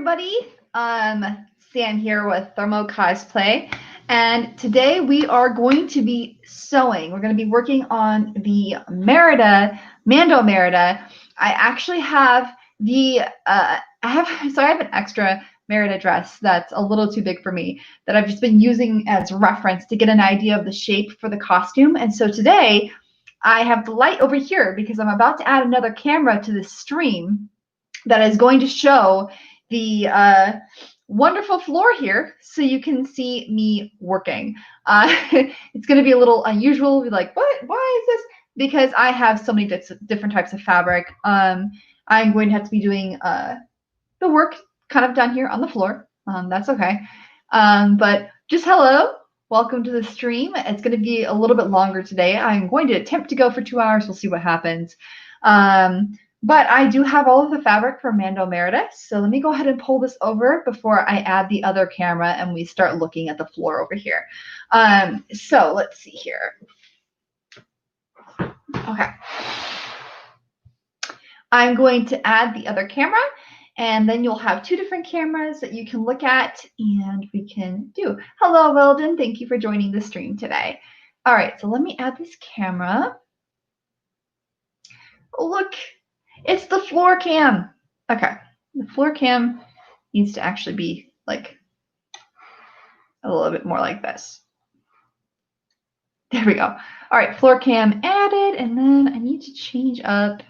everybody. Sam here with Thermo Cosplay, and today we are going to be sewing. We're going to be working on the Mando Merida. I actually have I have an extra Merida dress that's a little too big for me that I've just been using as reference to get an idea of the shape for the costume. And so today I have the light over here because I'm about to add another camera to this stream that is going to show the wonderful floor here so you can see me working. It's going to be a little unusual. Be like, what? Why is this? Because I have so many different types of fabric. I'm going to have to be doing the work kind of done here on the floor. That's okay. But just hello. Welcome to the stream. It's going to be a little bit longer today. I'm going to attempt to go for 2 hours. We'll see what happens. But I do have all of the fabric for Mando Merida. So let me go ahead and pull this over before I add the other camera and we start looking at the floor over here. So let's see here. Okay. I'm going to add the other camera, and then you'll have 2 different cameras that you can look at and we can do. Hello, Weldon. Thank you for joining the stream today. All right, so let me add this camera. Oh, look. It's the floor cam. Okay, the floor cam needs to actually be like a little bit more like this. There we go. All right, floor cam added, and then I need to change up.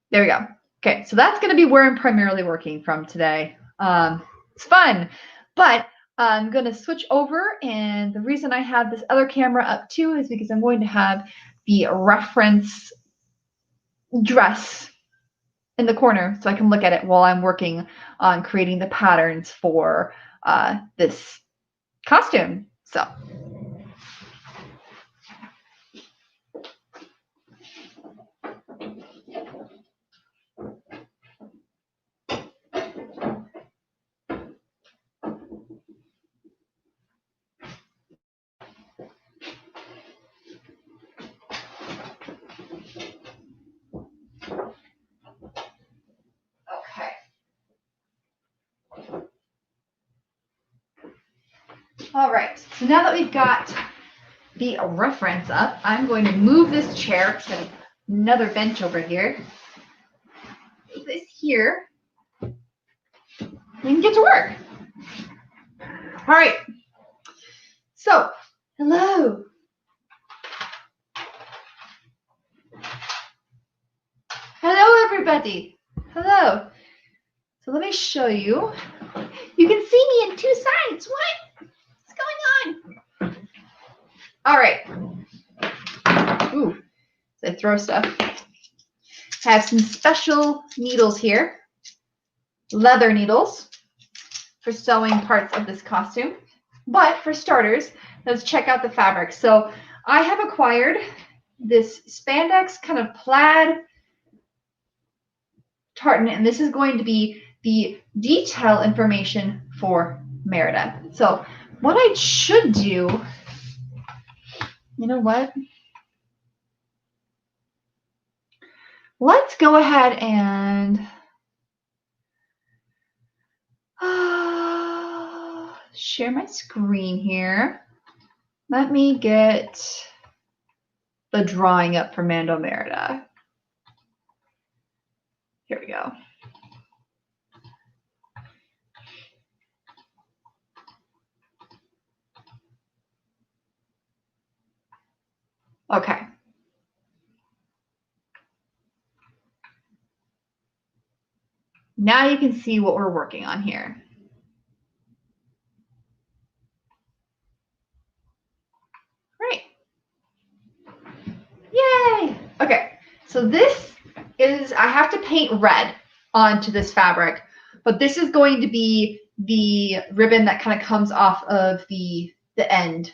There we go. Okay, so that's going to be where I'm primarily working from today. It's fun, but I'm going to switch over, and the reason I have this other camera up too is because I'm going to have the reference dress in the corner so I can look at it while I'm working on creating the patterns for this costume. So all right, so now that we've got the reference up, I'm going to move this chair. It's got another bench over here. Move this here. We can get to work. All right. So, hello. Hello, everybody. Hello. So let me show you. You can see me in 2 sides. What? What's going on? All right. Ooh, I throw stuff. I have some special needles here. Leather needles for sewing parts of this costume. But for starters, let's check out the fabric. So I have acquired this spandex kind of plaid tartan, and this is going to be the detail information for Merida. So what I should do, you know what? Let's go ahead and share my screen here. Let me get the drawing up for Mando Merida. Here we go. Okay. Now you can see what we're working on here. Great. Yay. Okay. So this is, I have to paint red onto this fabric, but this is going to be the ribbon that kind of comes off of the end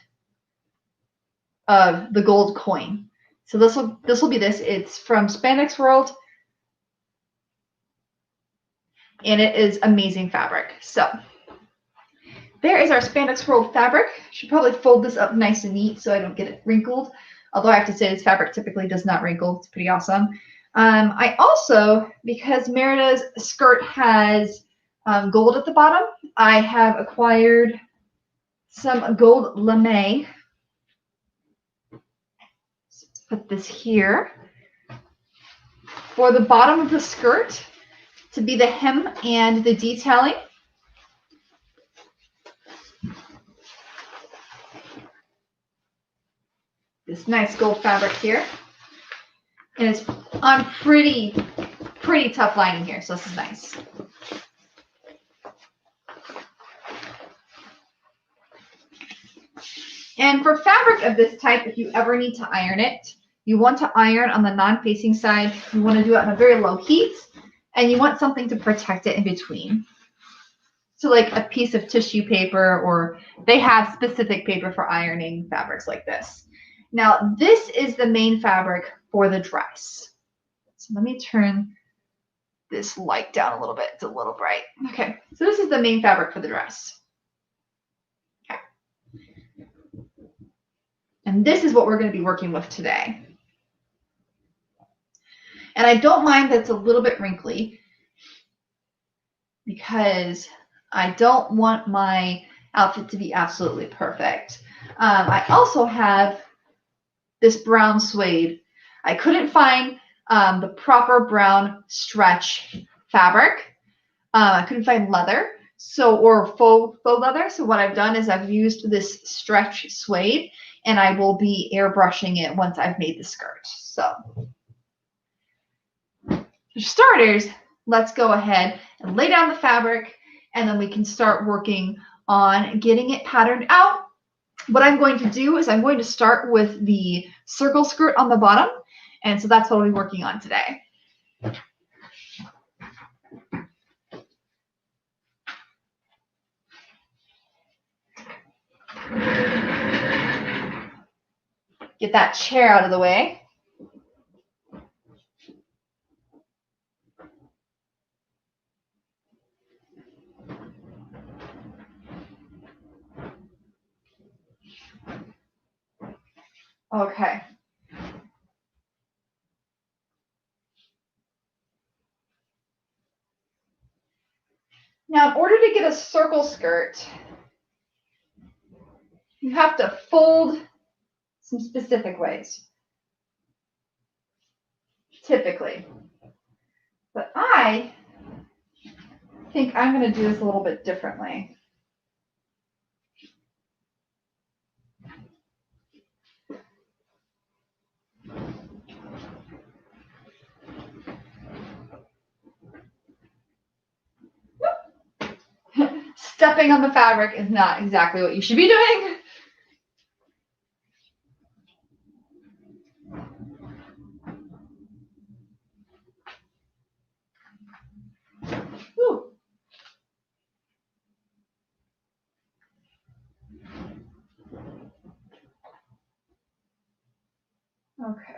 of the gold coin. So this will be this. It's from Spandex World, and it is amazing fabric. So there is our Spandex World fabric. Should probably fold this up nice and neat so I don't get it wrinkled. Although I have to say this fabric typically does not wrinkle. It's pretty awesome. I also, because Merida's skirt has gold at the bottom. I have acquired some gold lame. Put this here. For the bottom of the skirt, to be the hem and the detailing, this nice gold fabric here. And it's on pretty tough lining here, so this is nice. And for fabric of this type, if you ever need to iron it, you want to iron on the non-facing side. You want to do it on a very low heat, and you want something to protect it in between. So like a piece of tissue paper, or they have specific paper for ironing fabrics like this. Now, this is the main fabric for the dress. So let me turn this light down a little bit. It's a little bright. Okay, so this is the main fabric for the dress. Okay. And this is what we're going to be working with today. And I don't mind that it's a little bit wrinkly because I don't want my outfit to be absolutely perfect. I also have this brown suede. I couldn't find the proper brown stretch fabric. I couldn't find leather, or faux leather. So what I've done is I've used this stretch suede, and I will be airbrushing it once I've made the skirt. So for starters, let's go ahead and lay down the fabric, and then we can start working on getting it patterned out. What I'm going to do is I'm going to start with the circle skirt on the bottom, and so that's what we'll be working on today. Get that chair out of the way. Okay. Now, in order to get a circle skirt, you have to fold some specific ways, typically. But I think I'm going to do this a little bit differently. Stepping on the fabric is not exactly what you should be doing. Whew. Okay.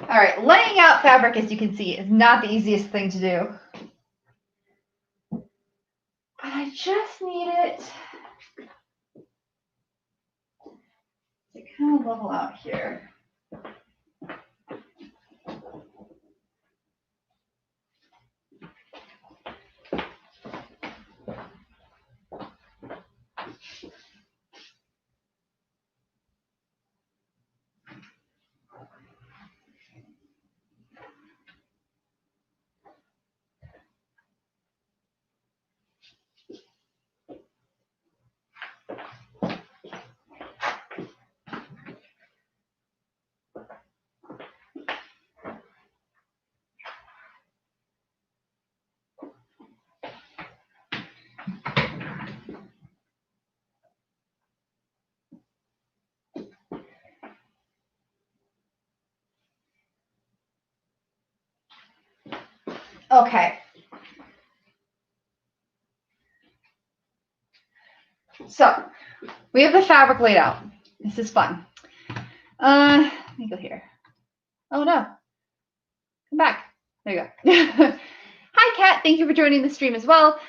All right, laying out fabric, as you can see, is not the easiest thing to do. But I just need it to kind of level out here. Okay. So we have the fabric laid out. This is fun. Let me go here. Oh no. Come back. There you go. Hi, Kat. Thank you for joining the stream as well.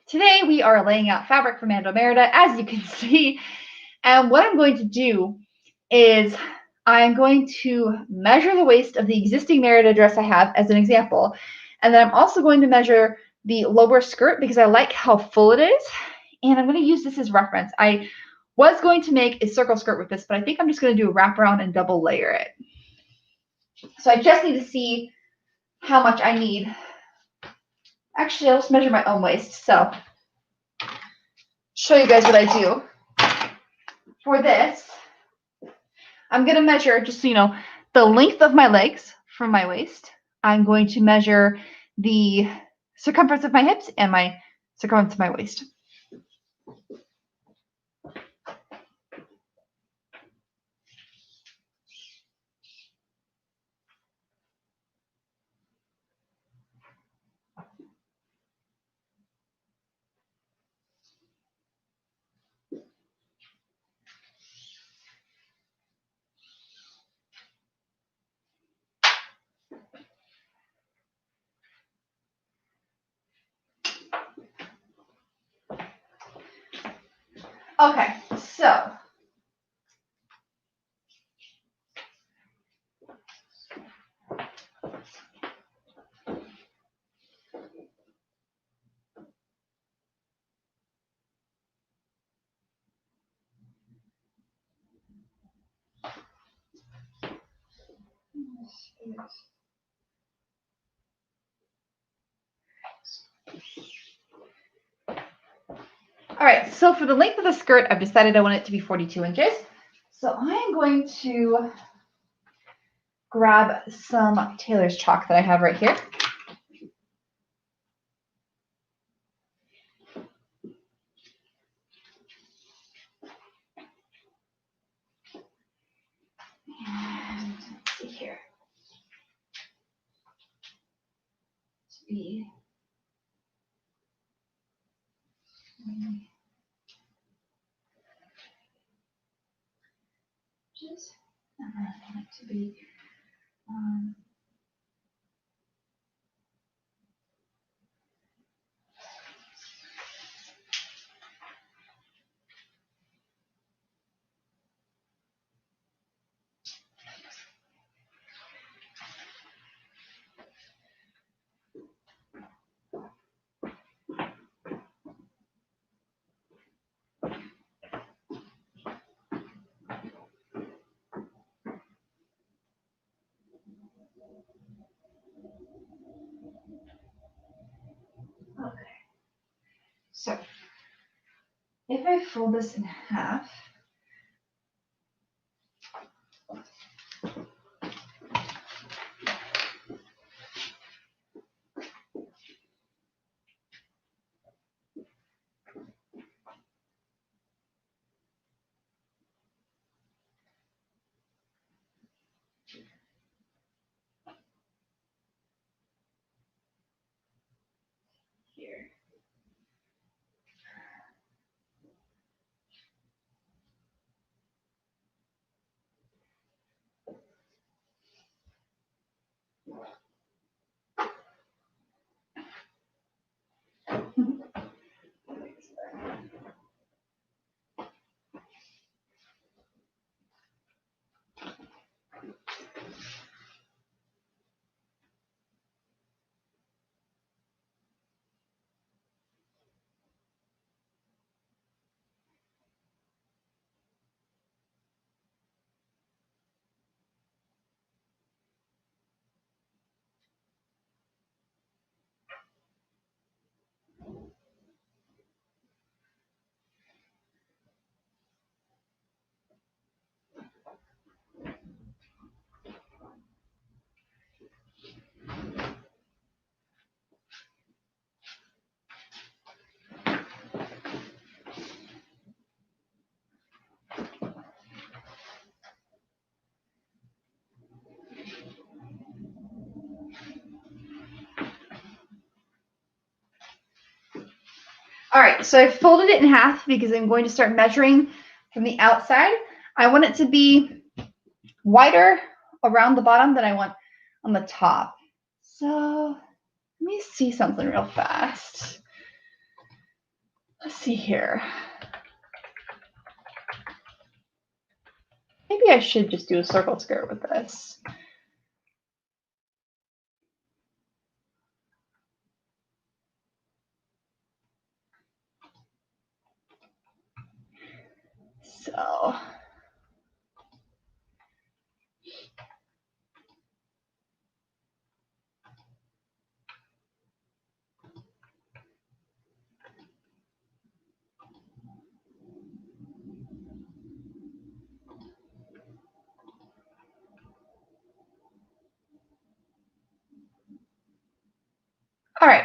Today we are laying out fabric for Mando Merida, as you can see. And what I'm going to do is I'm going to measure the waist of the existing Merida dress I have as an example. And then I'm also going to measure the lower skirt because I like how full it is. And I'm going to use this as reference. I was going to make a circle skirt with this, but I think I'm just going to do a wraparound and double layer it. So I just need to see how much I need. Actually, I'll just measure my own waist. So show you guys what I do. For this, I'm going to measure, just so you know, the length of my legs from my waist. I'm going to measure the circumference of my hips and my circumference of my waist. Okay, so all right, so for the length of the skirt, I've decided I want it to be 42 inches. So I'm going to grab some tailor's chalk that I have right here. And let's see here. To be inches, and then I want it to be okay. So if I fold this in half, here. All right, so I folded it in half because I'm going to start measuring from the outside. I want it to be wider around the bottom than I want on the top. So let me see something real fast. Let's see here. Maybe I should just do a circle skirt with this. So all right.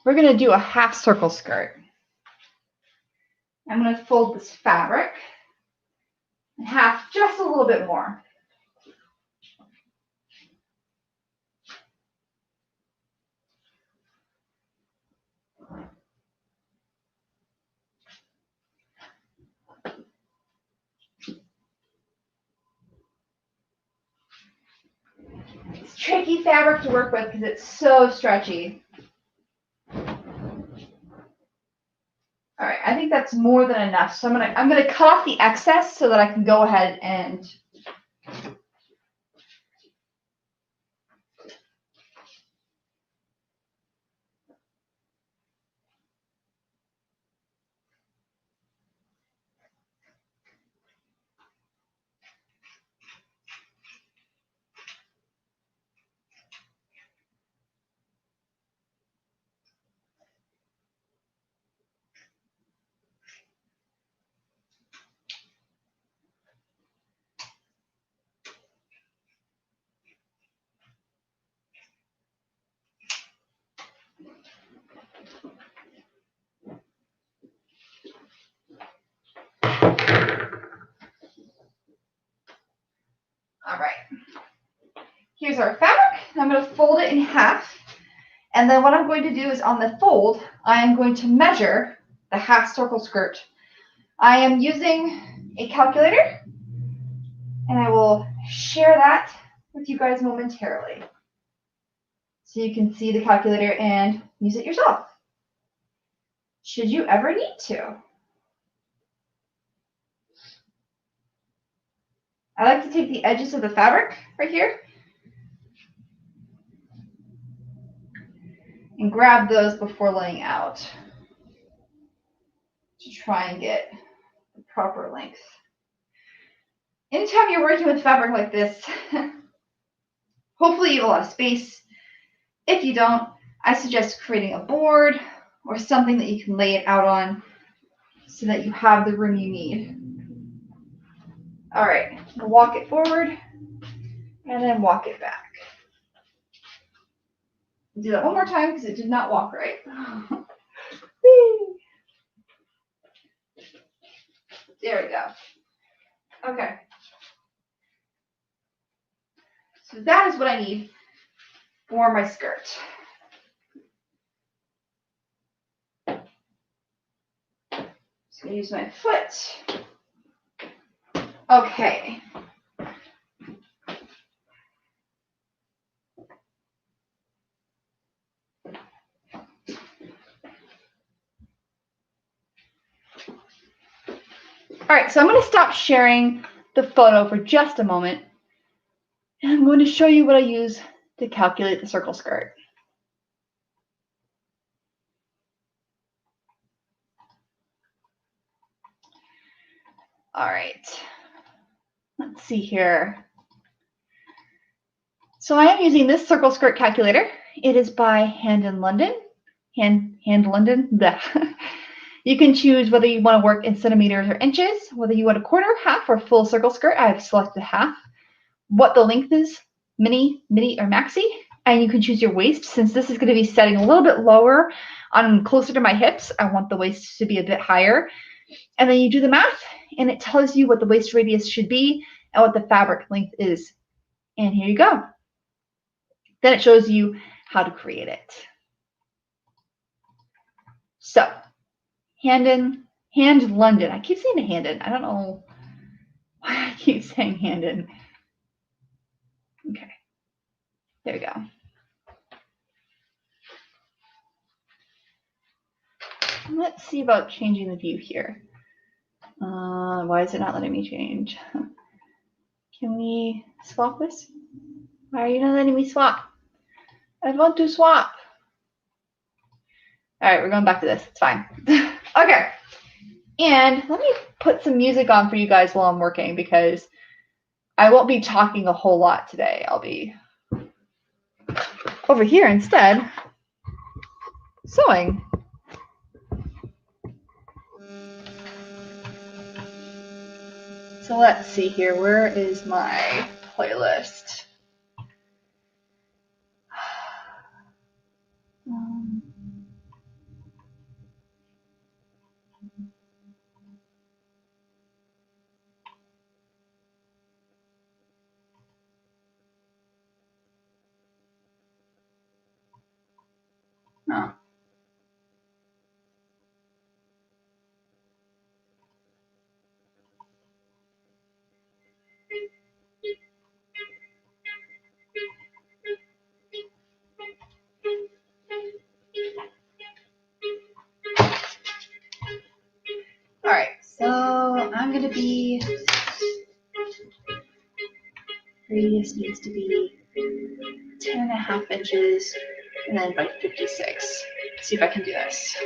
We're going to do a half circle skirt. I'm going to fold this fabric in half just a little bit more. It's tricky fabric to work with because it's so stretchy. All right, I think that's more than enough. So I'm gonna cut off the excess so that I can go ahead and all right. Here's our fabric. I'm going to fold it in half. And then what I'm going to do is on the fold, I am going to measure the half circle skirt. I am using a calculator, and I will share that with you guys momentarily. So you can see the calculator and use it yourself, should you ever need to. I like to take the edges of the fabric right here and grab those before laying out to try and get the proper length. Anytime you're working with fabric like this, hopefully you have a lot of space. If you don't, I suggest creating a board or something that you can lay it out on so that you have the room you need. All right, walk it forward and then walk it back. Do that one more time because it did not walk right. There we go. Okay. So that is what I need for my skirt. Just gonna use my foot. Okay. All right, so I'm going to stop sharing the photo for just a moment, and I'm going to show you what I use to calculate the circle skirt. All right, let's see here. So I am using this circle skirt calculator. It is by Hand London. Hand London. You can choose whether you want to work in centimeters or inches, whether you want a quarter, half, or full circle skirt. I have selected half. What the length is, mini, or maxi, and you can choose your waist. Since this is going to be setting a little bit lower on closer to my hips, I want the waist to be a bit higher. And then you do the math, and it tells you what the waist radius should be and what the fabric length is. And here you go. Then it shows you how to create it. So, Hand London. I keep saying Handon. I don't know why I keep saying Handon. Okay, there we go. Let's see about changing the view here. Why is it not letting me change? Can we swap this? Why are you not letting me swap? I want to swap. All right, we're going back to this. It's fine. Okay. And let me put some music on for you guys while I'm working, because I won't be talking a whole lot today. I'll be over here instead sewing. So let's see here. Where is my playlist? Oh. All right, so I'm going to be, radius needs to be 10.5 inches and then by 56. Let's see if I can do this.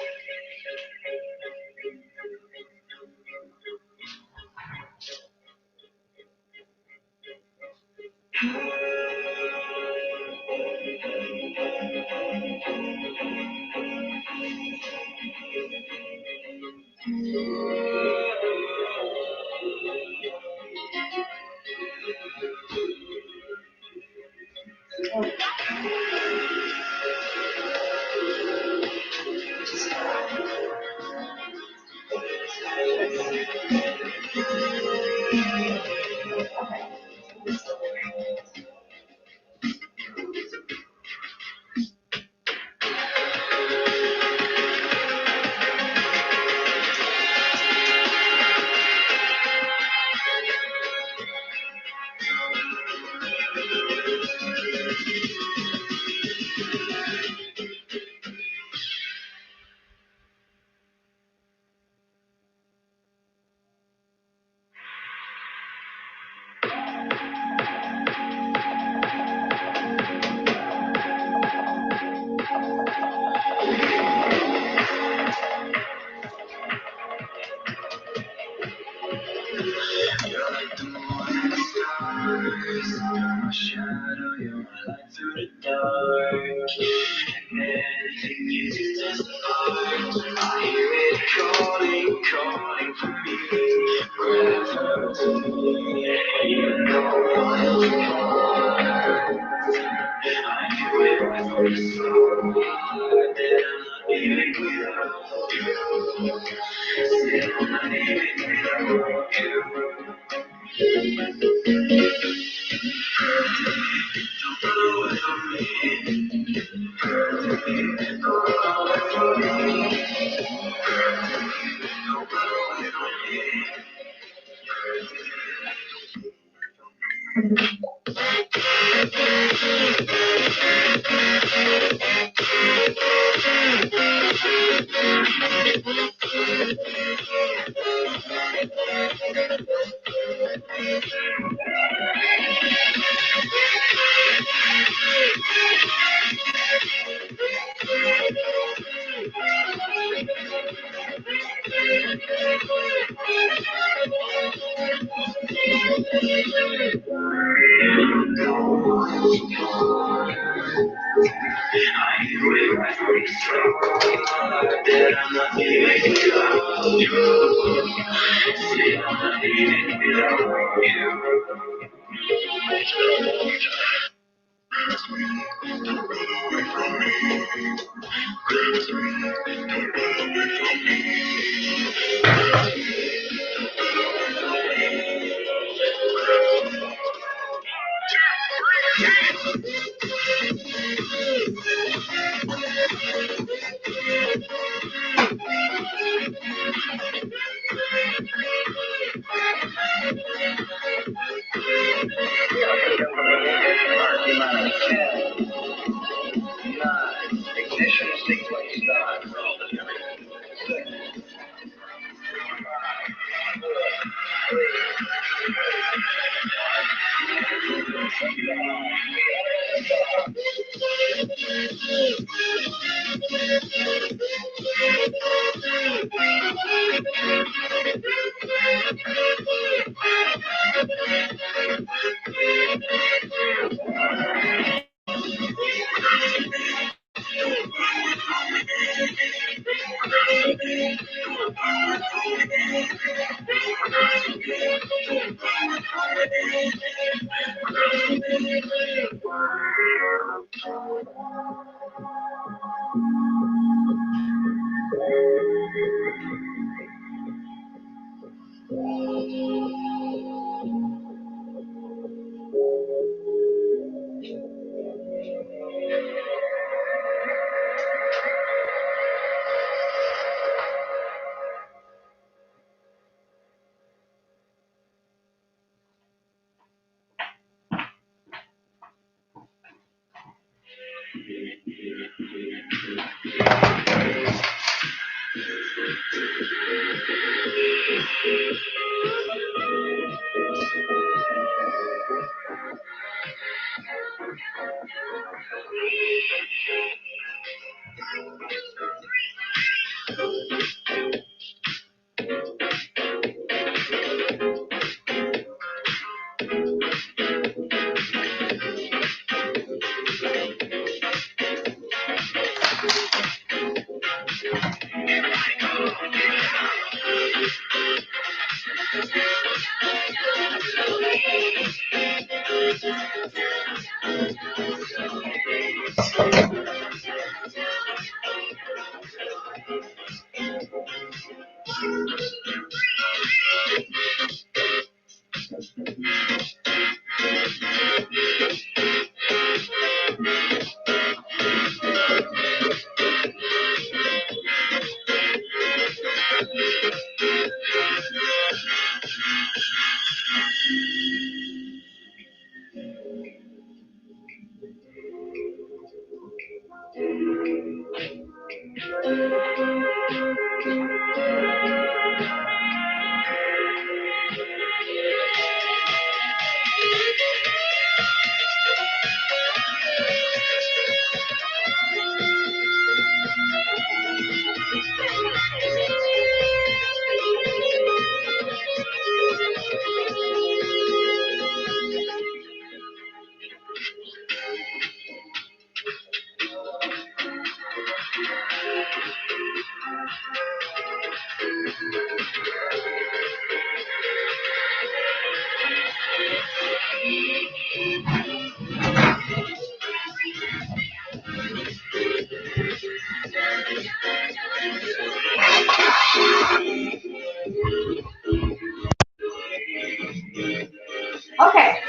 Okay,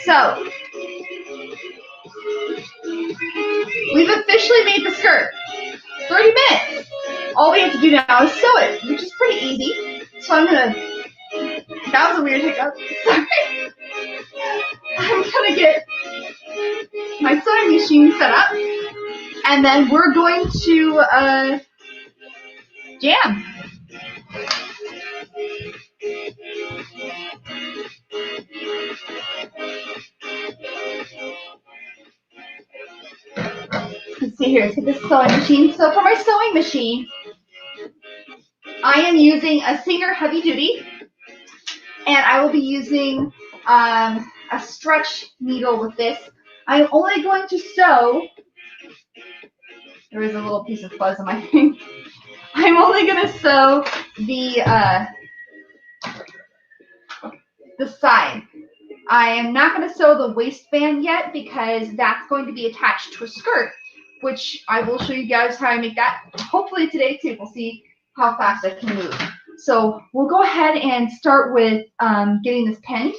so we've officially made the skirt. 30 minutes. All we have to do now is sew it, which is pretty easy. So I'm gonna, that was a weird hiccup. Sorry. I'm gonna get my sewing machine set up, and then we're going to jam. Let's see here, let's get this sewing machine. So for my sewing machine, I am using a Singer Heavy Duty, and I will be using a stretch needle with this. I'm only going to sew, there is a little piece of fuzz on my thing. I'm only going to sew the side. I am not going to sew the waistband yet because that's going to be attached to a skirt, which I will show you guys how I make that. Hopefully today too, we'll see how fast I can move. So we'll go ahead and start with getting this pinned.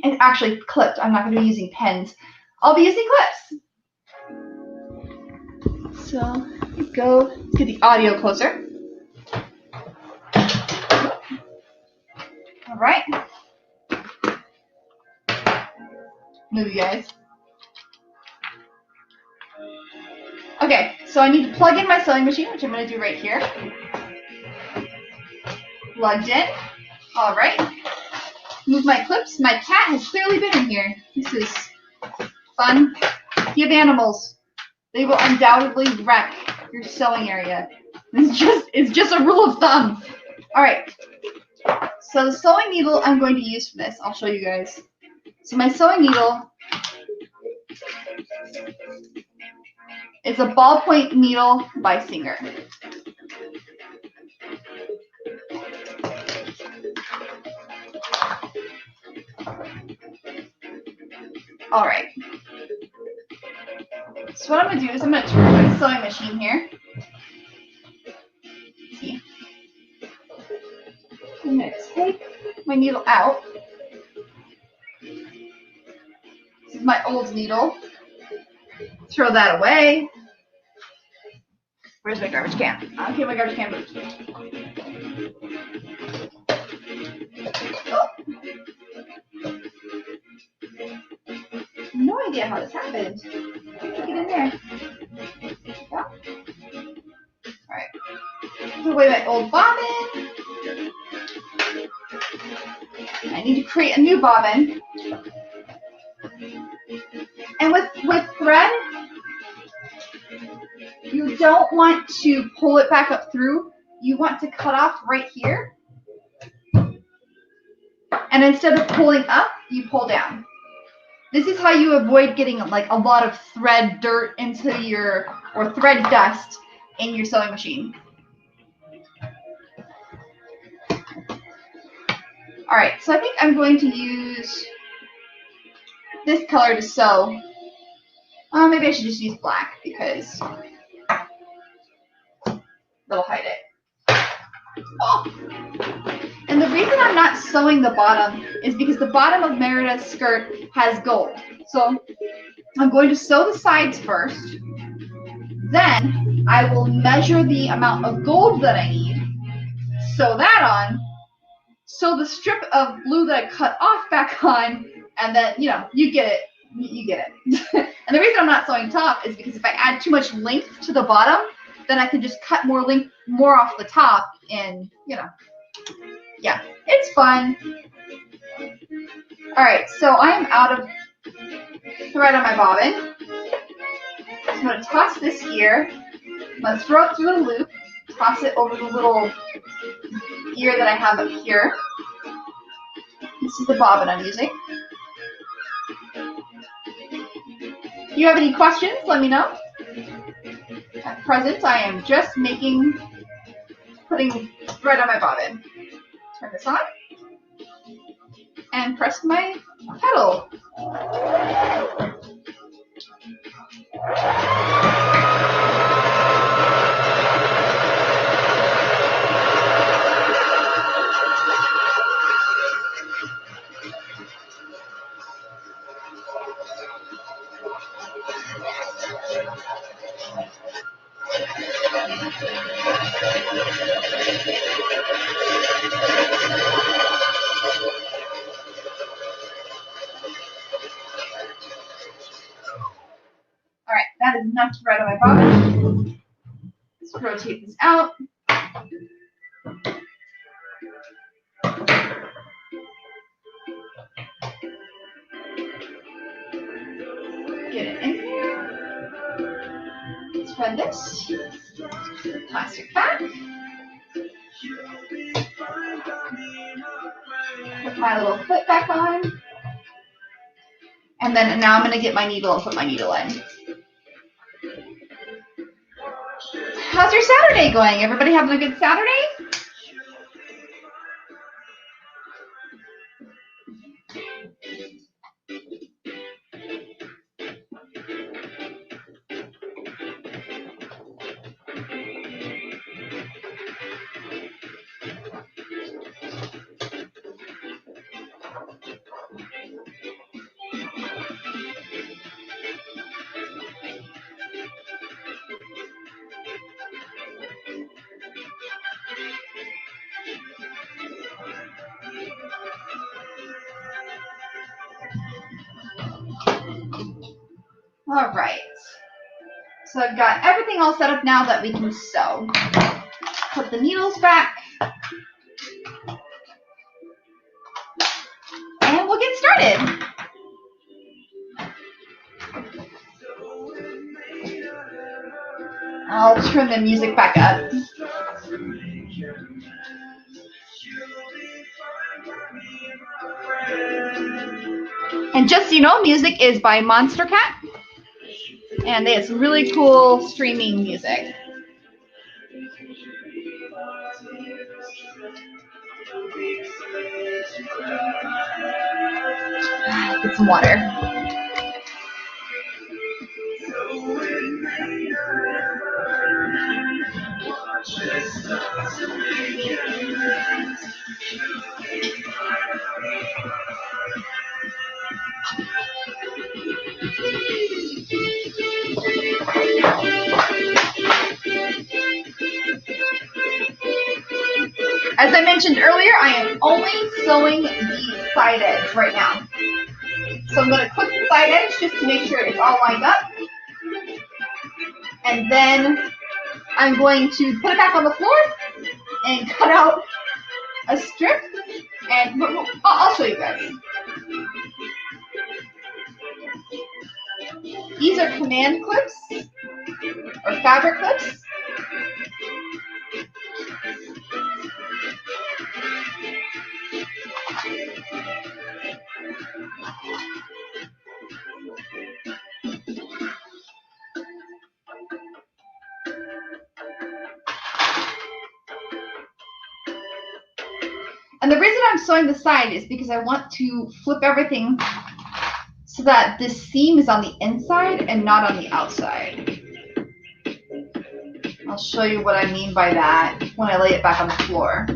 And actually clipped. I'm not going to be using pins. I'll be using clips. So let's go to the audio closer. All right. Move, you guys. Okay, so I need to plug in my sewing machine, which I'm going to do right here. Plugged in. All right. Move my clips. My cat has clearly been in here. This is fun. Give animals. They will undoubtedly wreck your sewing area. It's just a rule of thumb. All right. So the sewing needle I'm going to use for this, I'll show you guys. So my sewing needle is a ballpoint needle by Singer. All right. So what I'm going to do is I'm going to turn my sewing machine here. See. I'm going to take my needle out. This is my old needle. Throw that away. Where's my garbage can? Okay, my garbage can moved. Oh. No idea how this happened. Get in there. Yeah. Alright. Put away my old bobbin. I need to create a new bobbin. And with thread, you don't want to pull it back up through. You want to cut off right here. And instead of pulling up, you pull down. This is how you avoid getting like a lot of thread dirt into your, or thread dust in your sewing machine. All right, so I think I'm going to use this color to sew. Maybe I should just use black because that'll hide it. Oh. And the reason I'm not sewing the bottom is because the bottom of Merida's skirt has gold. So I'm going to sew the sides first. Then I will measure the amount of gold that I need, sew that on, sew the strip of blue that I cut off back on, and then, you know, you get it. You get it. And the reason I'm not sewing top is because if I add too much length to the bottom, then I can just cut more off the top and, you know, yeah, it's fun. All right, so I am out of thread on my bobbin. So I'm going to toss this here. I'm going to throw it through the loop, toss it over the little ear that I have up here. This is the bobbin I'm using. If you have any questions, let me know. At present, I am just putting thread on my bobbin. Turn this on and press my pedal. All right, that is enough thread on my bobbin. Let's rotate this out. Get it in here. Thread this. Plastic back. Put my little clip back on. And then now I'm going to get my needle and put my needle in. How's your Saturday going? Everybody having a good Saturday? All right. So I've got everything all set up now that we can sew. Put the needles back. And we'll get started. I'll turn the music back up. And just so you know, music is by Monster Cat. And they have some really cool streaming music. Get some water. As I mentioned earlier, I am only sewing the side edge right now. So I'm going to clip the side edge just to make sure it's all lined up. And then I'm going to put it back on the floor and cut out a strip. And I'll show you guys. These are command clips or fabric clips. And the reason I'm sewing the side is because I want to flip everything so that this seam is on the inside and not on the outside. I'll show you what I mean by that when I lay it back on the floor.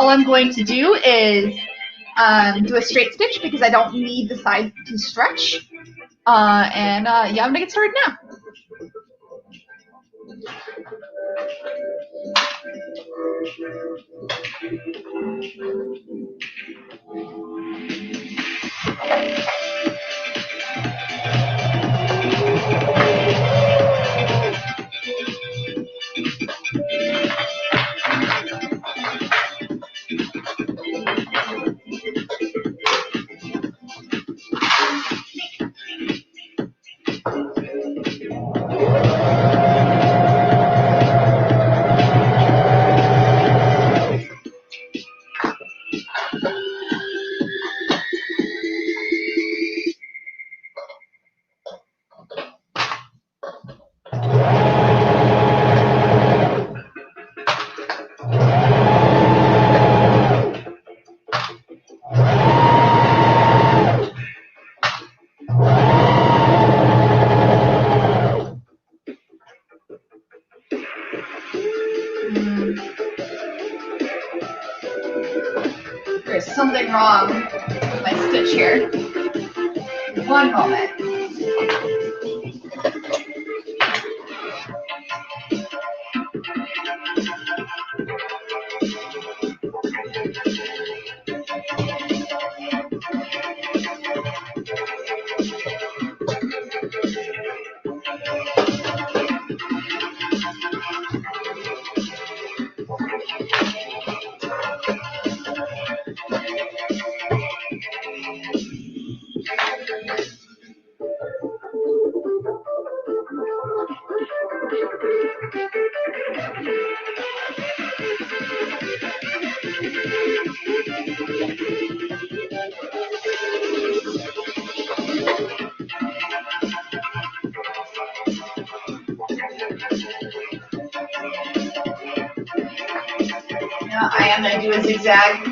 all I'm going to do is do a straight stitch because I don't need the side to stretch. Yeah, I'm gonna get started now. There's something wrong with my stitch here. One moment. Now I am going to do a zigzag.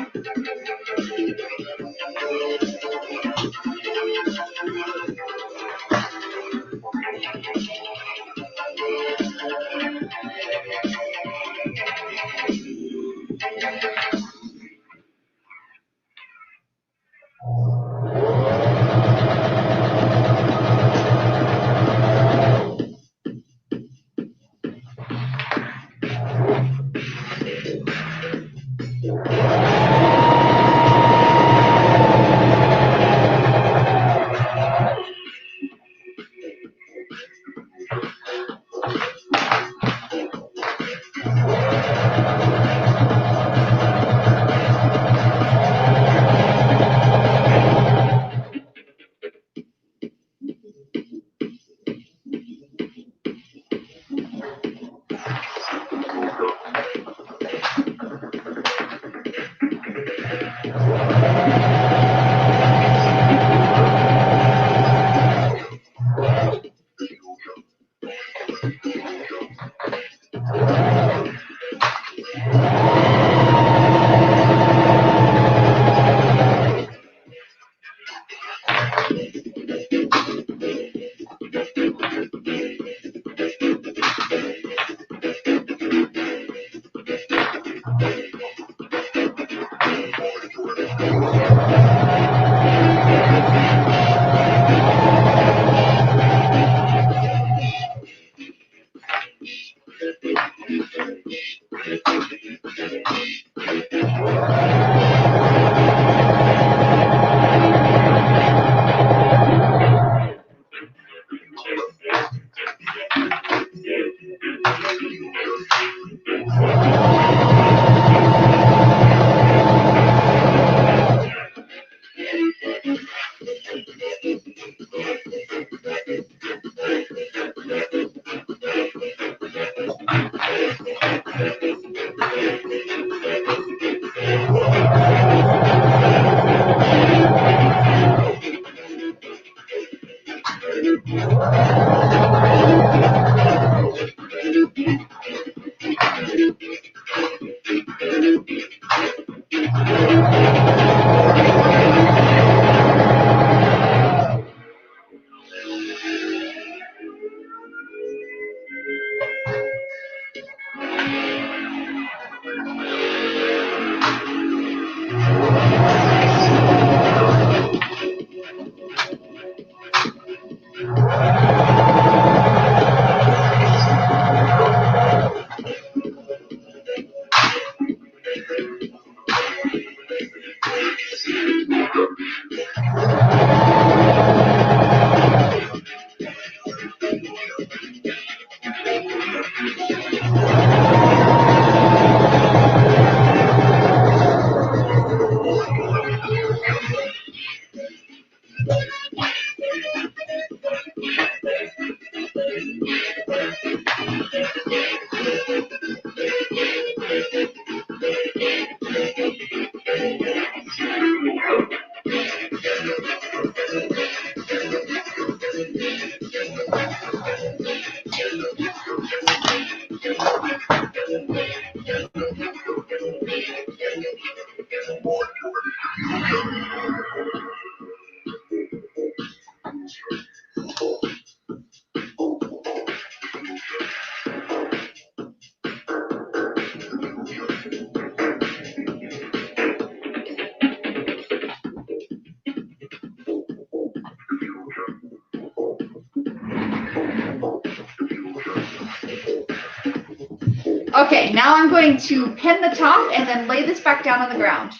Okay, now I'm going to pin the top and then lay this back down on the ground.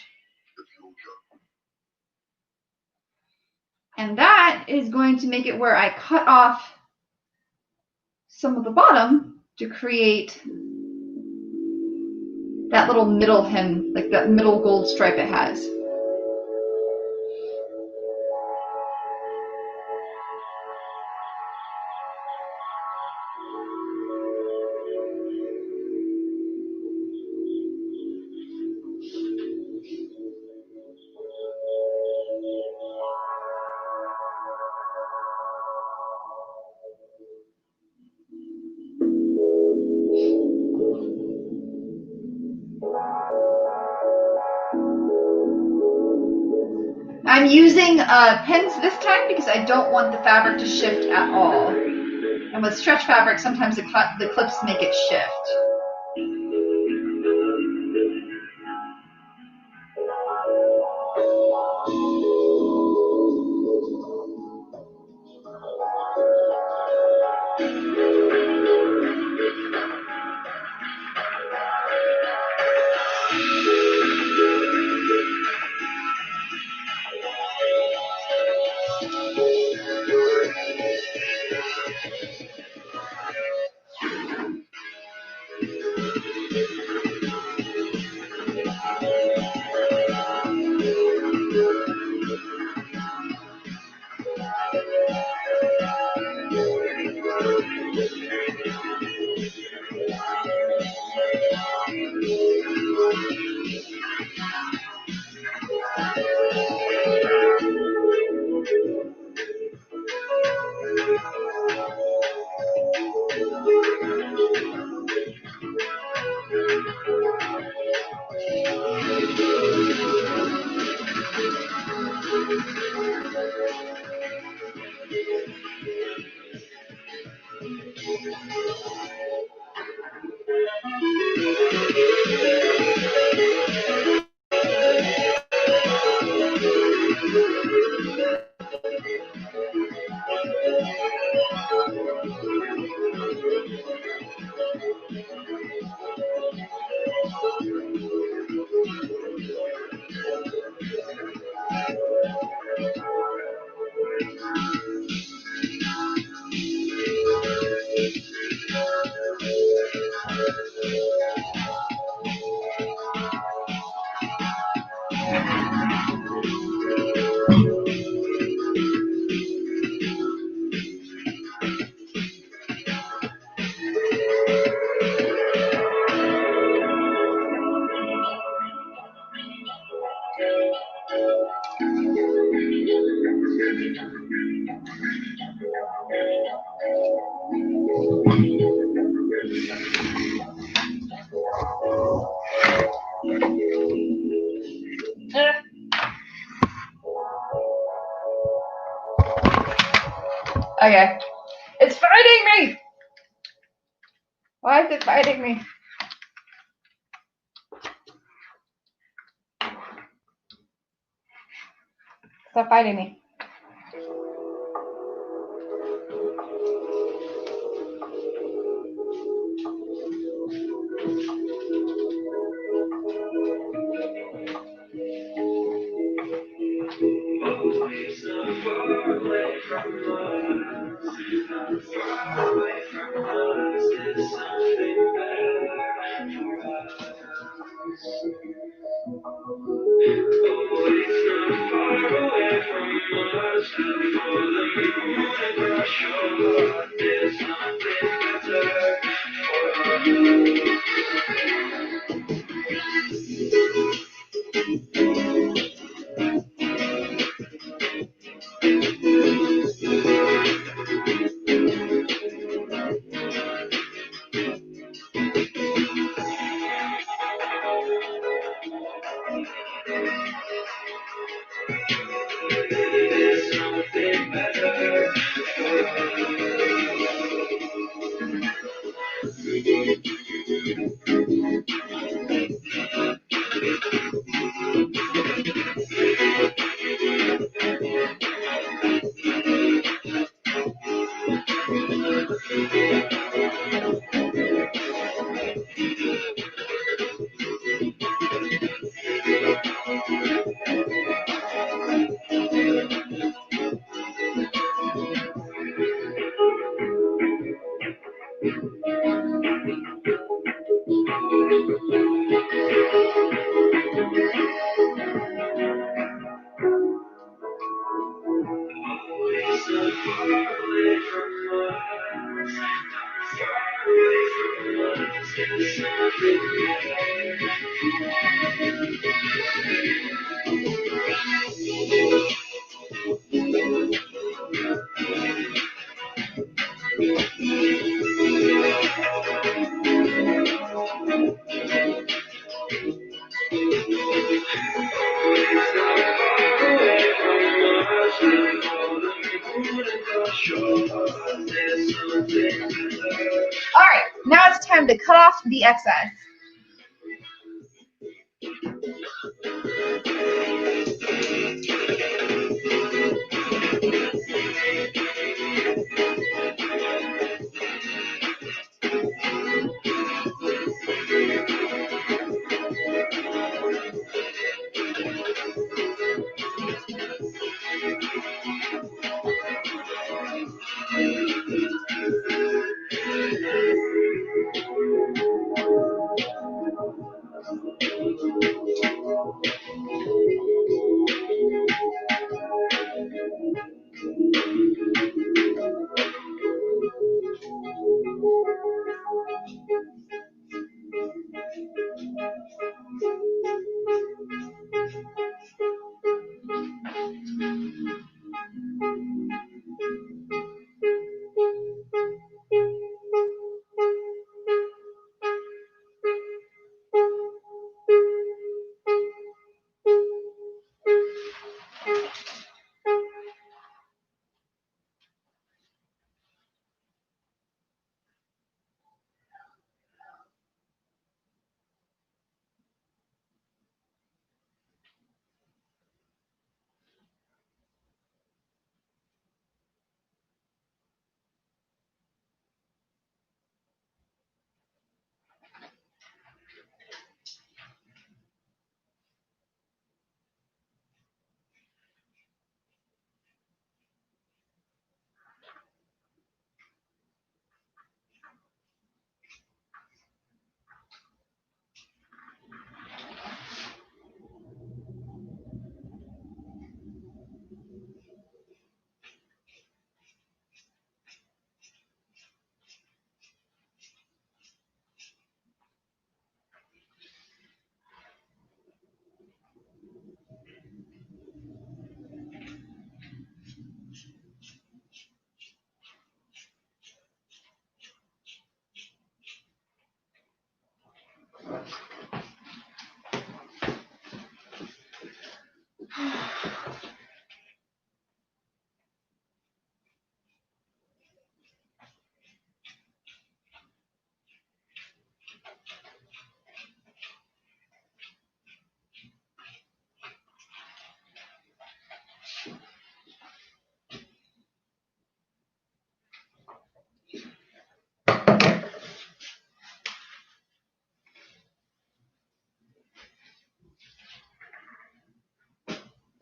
And that is going to make it where I cut off some of the bottom to create that little middle hem, like that middle gold stripe it has. I'm using pins this time because I don't want the fabric to shift at all. And with stretch fabric, sometimes the clips make it shift. Okay. It's fighting me! Why is it fighting me? Stop fighting me. All right, now it's time to cut off the excess.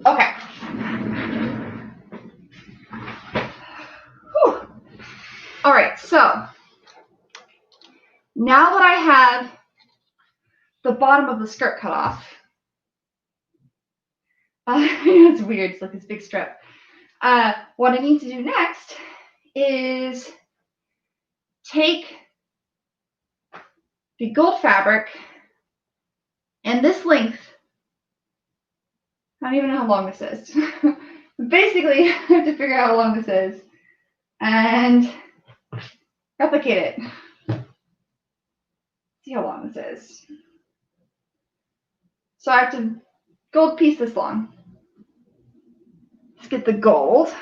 Okay. Whew. All right, so now that I have the bottom of the skirt cut off, it's weird, it's like this big strip. What I need to do next is take the gold fabric and this length. I don't even know how long this is. Basically, I have to figure out how long this is and replicate it. See how long this is. So I have to gold piece this long. Let's get the gold.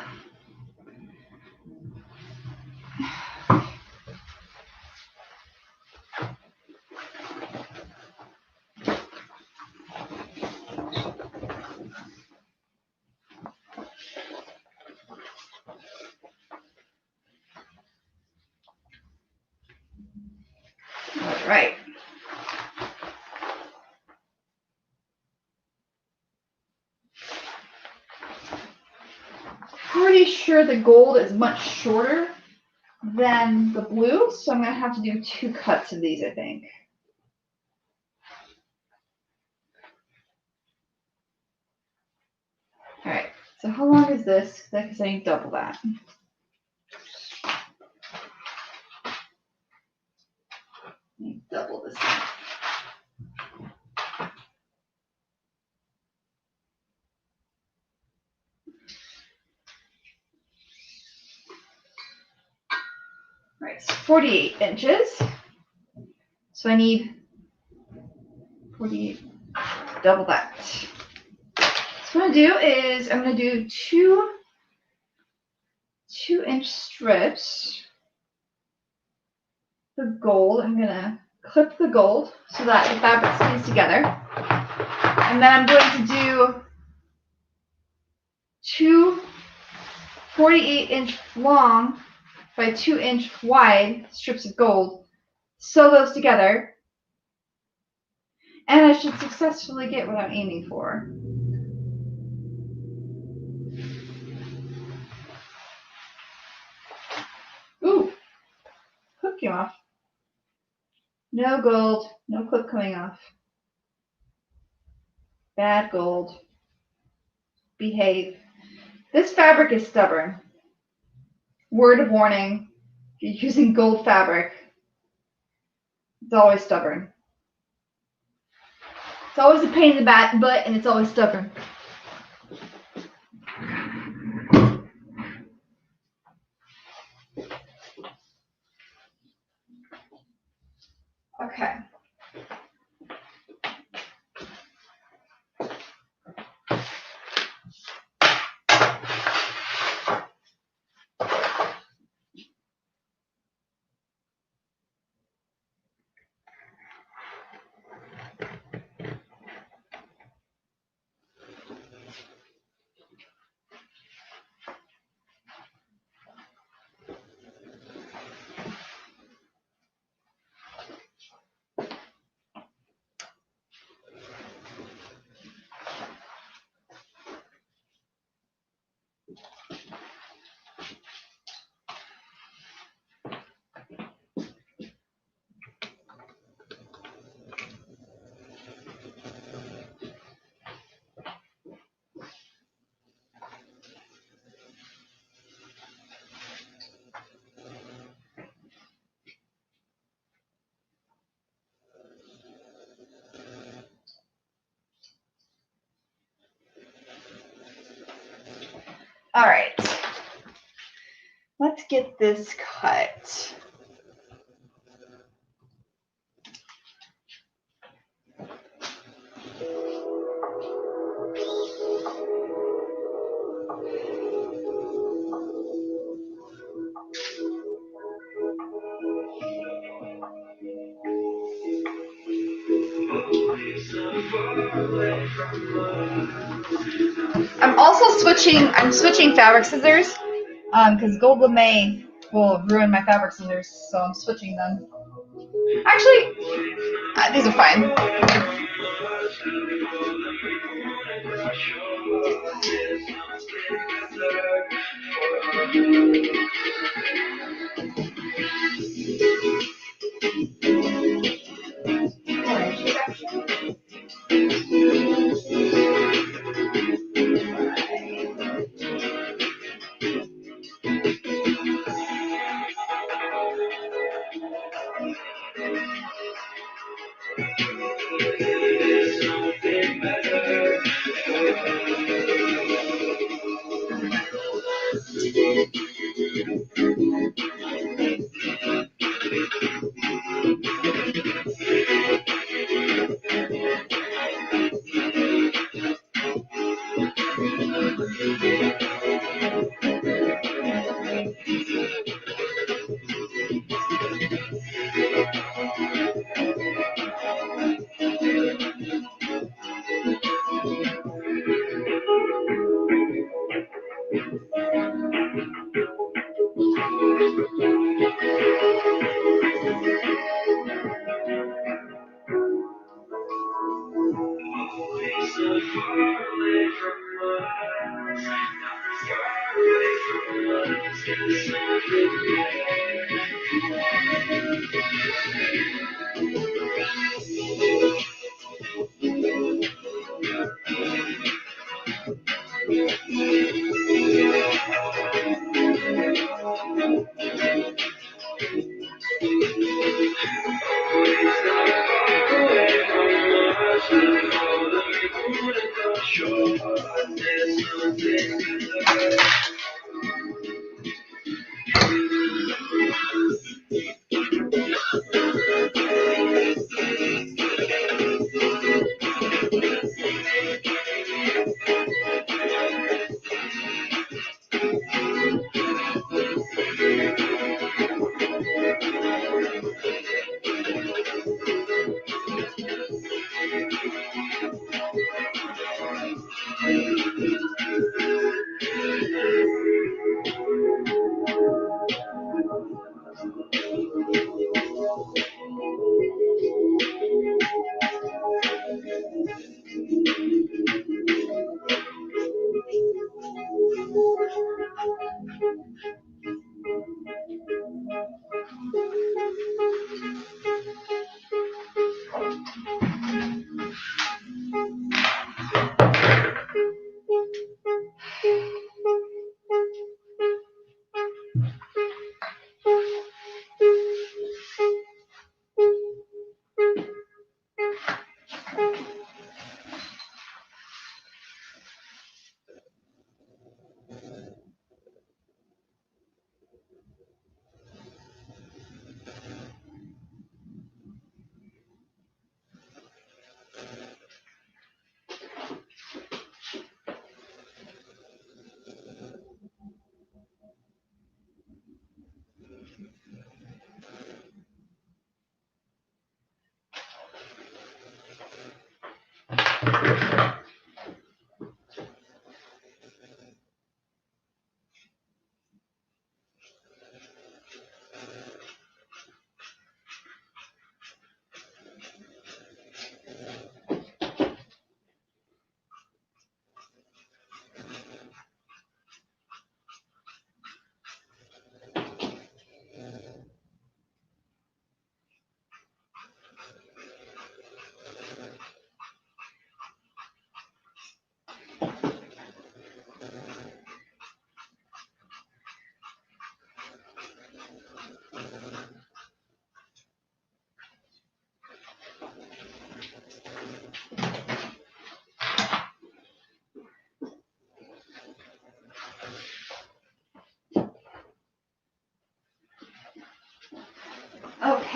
All right. Pretty sure the gold is much shorter than the blue, so I'm going to have to do 2 cuts of these, I think. All right, So how long is this? Because I need double that. I need double this. Right, so 48 inches. So I need 48, double that. So what I'm gonna do is I'm gonna do two 2-inch strips. The gold, I'm gonna clip the gold so that the fabric stays together. And then I'm going to do two 48-inch long by 2-inch wide strips of gold, sew those together, and I should successfully get what I'm aiming for. Ooh, clip came off. No gold, no clip coming off. Bad gold. Behave. This fabric is stubborn. Word of warning, if you're using gold fabric, it's always stubborn. It's always a pain in the butt, and it's always stubborn. Okay. All right. Let's get this cut. I'm switching fabric scissors because gold lame will ruin my fabric scissors, so I'm switching them. Actually, these are fine.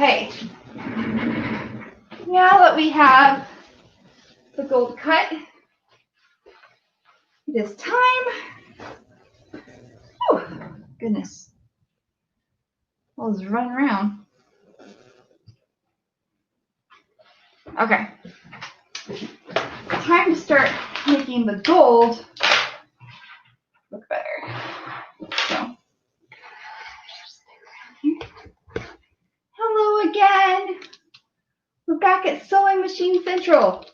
Okay. Now that we have the gold cut, it is time. Oh, goodness. All this running around. Okay. Time to start making the gold look better. So, hello again. We're back at Sewing Machine Central.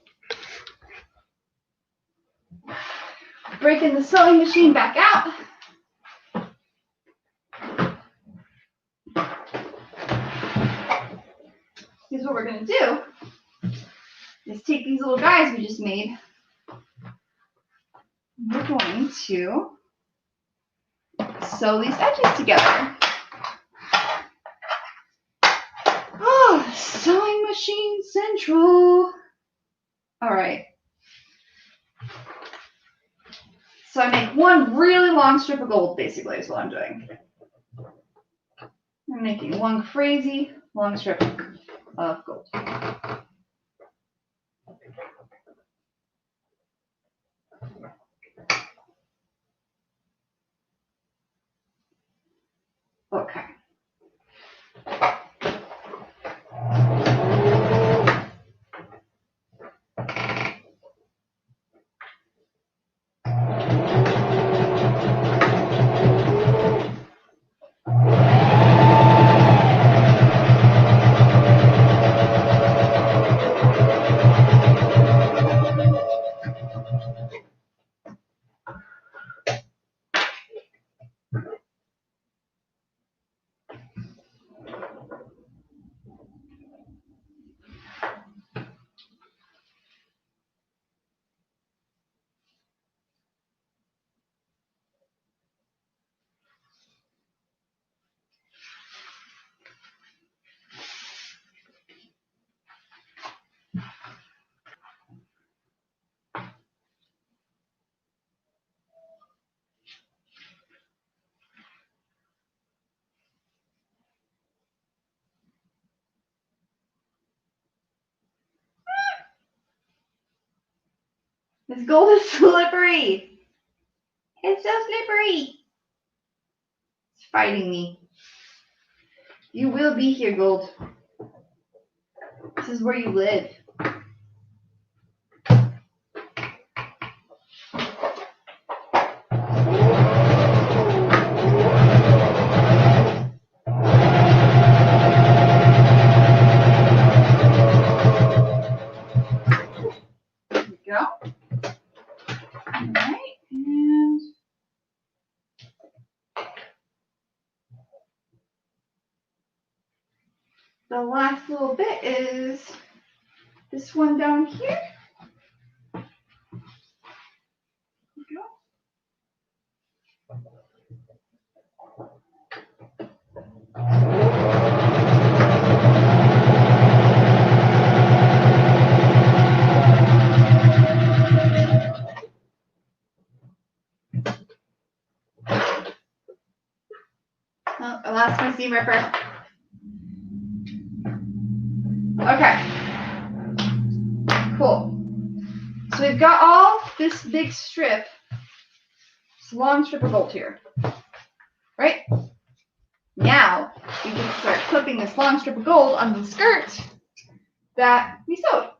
Breaking the sewing machine back out. Here's what we're going to do is take these little guys we just made. We're going to sew these edges together. Oh, Sewing Machine Central. All right. So I make one really long strip of gold, basically, is what I'm doing. I'm making one crazy long strip of gold. Okay. This gold is slippery. It's so slippery. It's fighting me. You will be here, gold. This is where you live. There we go. All right, and the last little bit is this one down here. There we go. Oh, I lost my seam ripper. Okay. Cool. So we've got all this big strip, this long strip of gold here, right? Now we can start clipping this long strip of gold on the skirt that we sewed.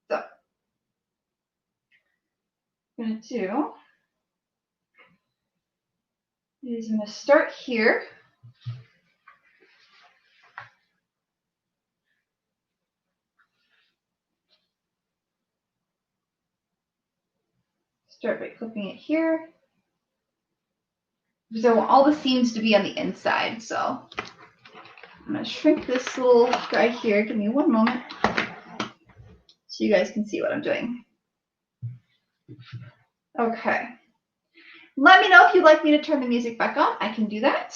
So what I'm going to do is I'm going to start here. Start by clipping it here. Because I want all the seams to be on the inside, so I'm going to shrink this little guy here. Give me one moment so you guys can see what I'm doing. Okay. Let me know if you'd like me to turn the music back on. I can do that.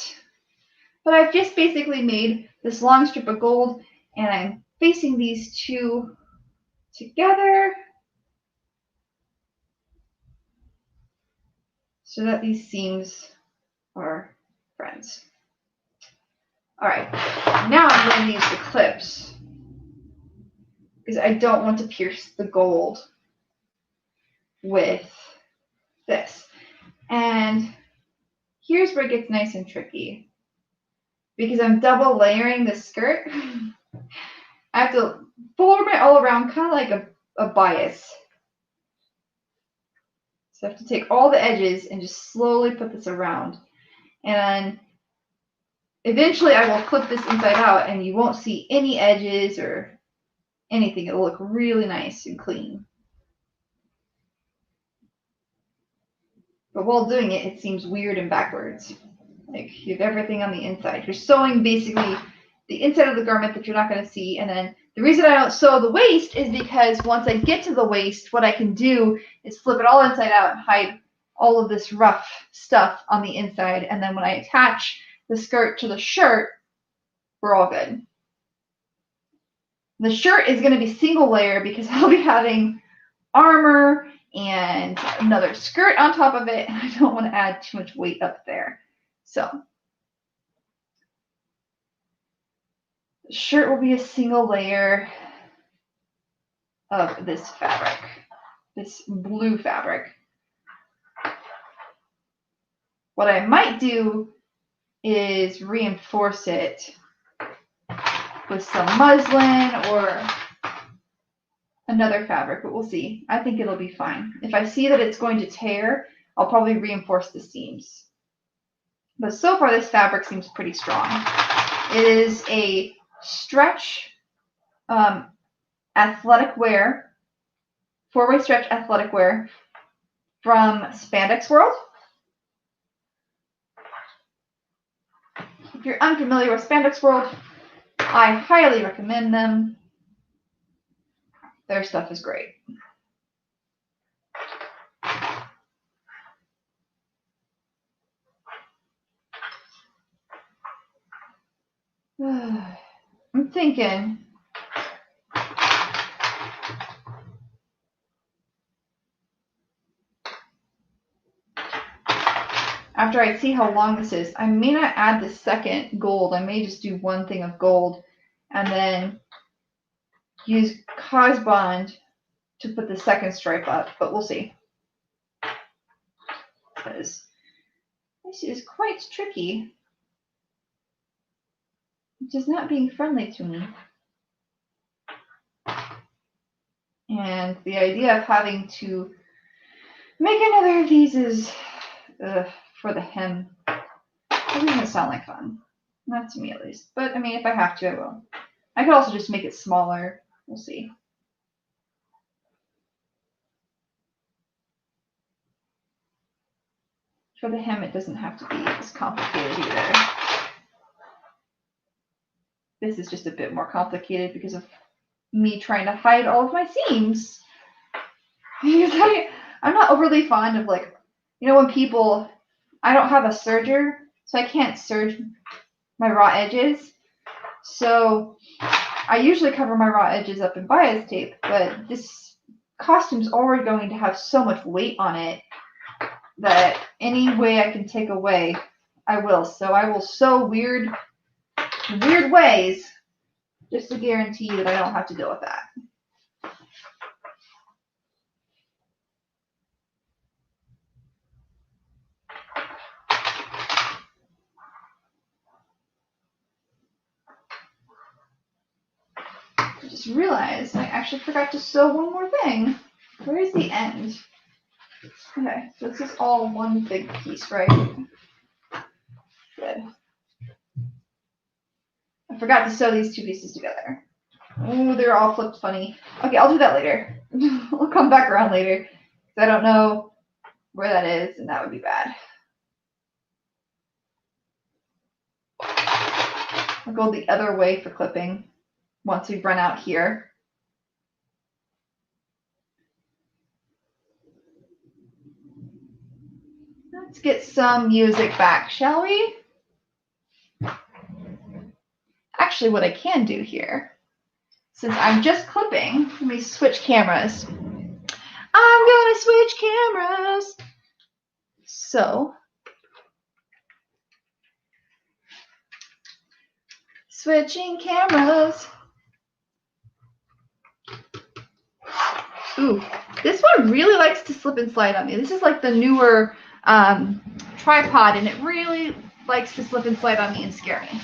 But I've just basically made this long strip of gold, and I'm facing these two together so that these seams are friends. All right, now I'm going to use the clips because I don't want to pierce the gold with this. And here's where it gets nice and tricky. Because I'm double layering the skirt, I have to form it all around, kind of like a bias. So I have to take all the edges and just slowly put this around. And eventually I will flip this inside out and you won't see any edges or anything. It'll look really nice and clean. But while doing it, it seems weird and backwards. Like you have everything on the inside. You're sewing basically the inside of the garment that you're not going to see. And then the reason I don't sew the waist is because once I get to the waist, what I can do is flip it all inside out and hide all of this rough stuff on the inside. And then when I attach the skirt to the shirt, we're all good. The shirt is going to be single layer because I'll be having armor and another skirt on top of it. And I don't want to add too much weight up there. So the shirt will be a single layer of this fabric, this blue fabric. What I might do is reinforce it with some muslin or another fabric, but we'll see. I think it'll be fine. If I see that it's going to tear, I'll probably reinforce the seams. But so far, this fabric seems pretty strong. It is a stretch athletic wear, 4-way stretch athletic wear from Spandex World. If you're unfamiliar with Spandex World, I highly recommend them. Their stuff is great. I'm thinking after I see how long this is, I may not add the second gold. I may just do one thing of gold and then use cause bond to put the second stripe up, but we'll see. Because this is quite tricky. It is not being friendly to me. And the idea of having to make another of these is for the hem. It doesn't sound like fun. Not to me, at least. But, I mean, if I have to, I will. I could also just make it smaller. We'll see. For the hem, it doesn't have to be as complicated either. This is just a bit more complicated because of me trying to hide all of my seams. Because I'm not overly fond of, like, you know, when people, I don't have a serger, so I can't serge my raw edges. So I usually cover my raw edges up in bias tape, but this costume's already going to have so much weight on it that any way I can take away, I will. So I will sew weird ways just to guarantee that I don't have to deal with that. I just realized I actually forgot to sew one more thing. Where is the end? Okay, so this is all one big piece, right? Good. I forgot to sew these two pieces together. Oh, they're all flipped funny. Okay, I'll do that later. I'll come back around later because I don't know where that is, and that would be bad. I'll go the other way for clipping once we run out here. Let's get some music back, shall we? Actually, what I can do here, since I'm just clipping, let me switch cameras. I'm gonna switch cameras. So Switching cameras. Ooh, this one really likes to slip and slide on me. This is like the newer tripod, and it really likes to slip and slide on me and scare me.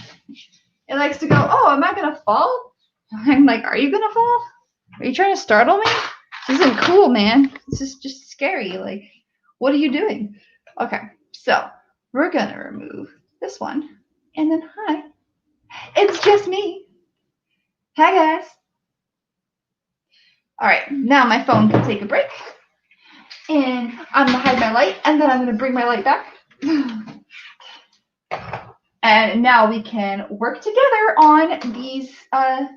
It likes to go, oh, am I going to fall? I'm like, are you going to fall? Are you trying to startle me? This isn't cool, man. This is just scary. Like, what are you doing? Okay, so we're going to remove this one. And then, hi. It's just me. Hi, guys. All right, now my phone can take a break. And I'm going to hide my light, and then I'm going to bring my light back. And now we can work together on these, the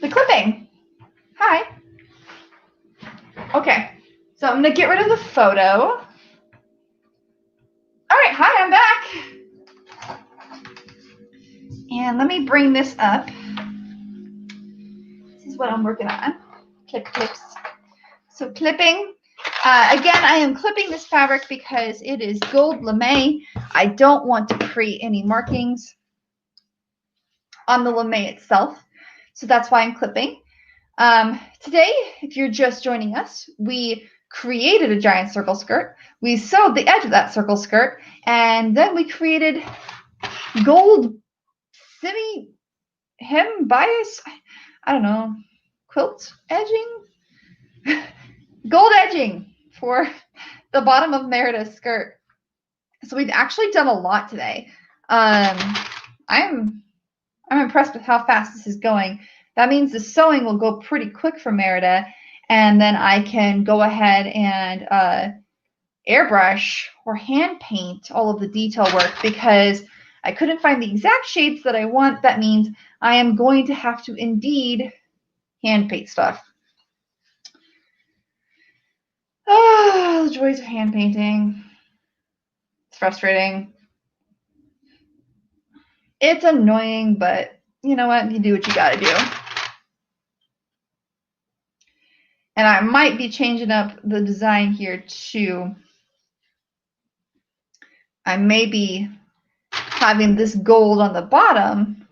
clipping. Hi. Okay, so I'm going to get rid of the photo. All right, hi, I'm back. And let me bring this up. This is what I'm working on. Clips. So clipping. Again, I am clipping this fabric because it is gold lame. I don't want to create any markings on the lame itself. So that's why I'm clipping. Today, if you're just joining us, we created a giant circle skirt. We sewed the edge of that circle skirt, and then we created gold hem bias. I don't know, quilt edging? Gold edging for the bottom of Merida's skirt. So we've actually done a lot today. I'm impressed with how fast this is going. That means the sewing will go pretty quick for Merida, and then I can go ahead and airbrush or hand paint all of the detail work because I couldn't find the exact shades that I want. That means I am going to have to indeed hand paint stuff. Oh, the joys of hand painting. It's frustrating. It's annoying, but you know what? You do what you gotta do. And I might be changing up the design here too. I may be having this gold on the bottom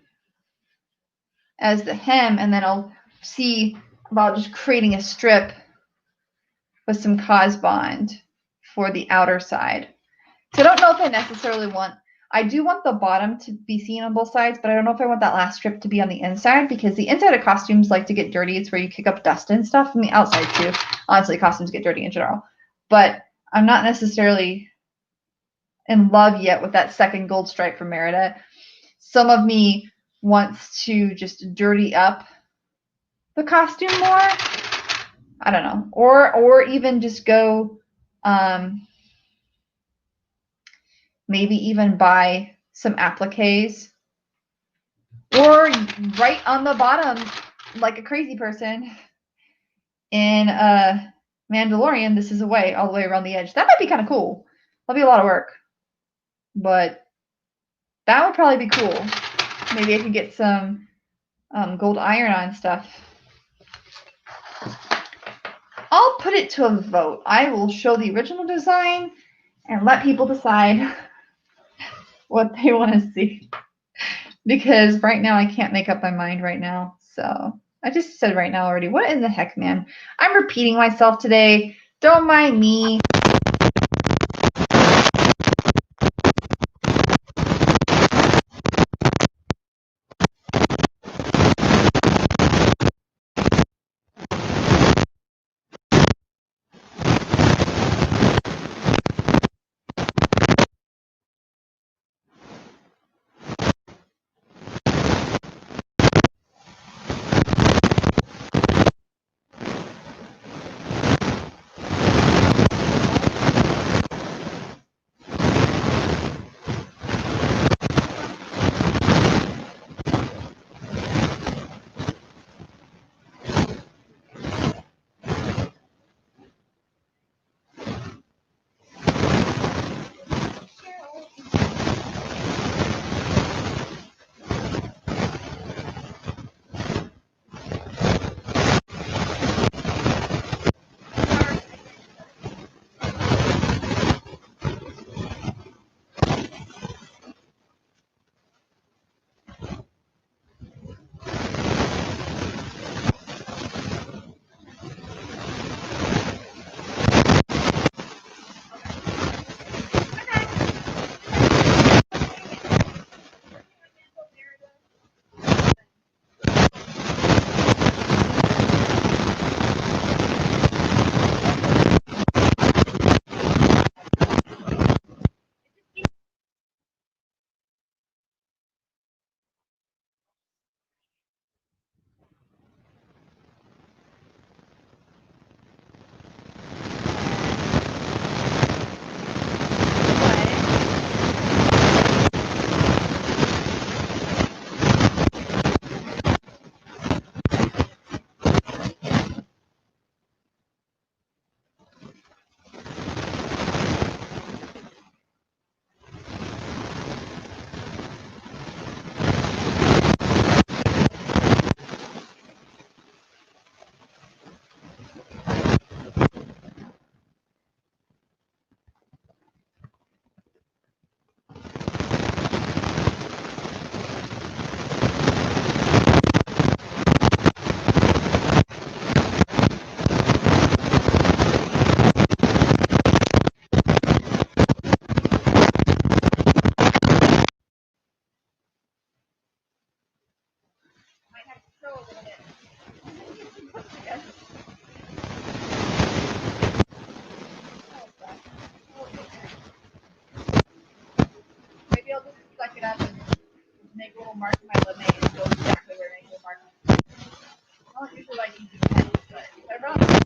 as the hem, and then I'll see about just creating a strip with some cause bond for the outer side. So I don't know if I necessarily want, I do want the bottom to be seen on both sides, but I don't know if I want that last strip to be on the inside because the inside of costumes like to get dirty. It's where you kick up dust and stuff, and the outside too. Honestly, costumes get dirty in general. But I'm not necessarily in love yet with that second gold stripe from Merida. Some of me wants to just dirty up the costume more. I don't know. Or even just go maybe even buy some appliques, or right on the bottom like a crazy person in Mandalorian, this is a way all the way around the edge. That might be kind of cool. That'll be a lot of work, but that would probably be cool. Maybe I could get some gold iron-on stuff. I'll put it to a vote. I will show the original design and let people decide what they want to see. Because right now I can't make up my mind right now. So I just said right now already. What in the heck, man? I'm repeating myself today. Don't mind me. I'll just suck it up and make a little mark in my lemonade and go exactly where I make a mark. I don't usually like using pens, but they're not.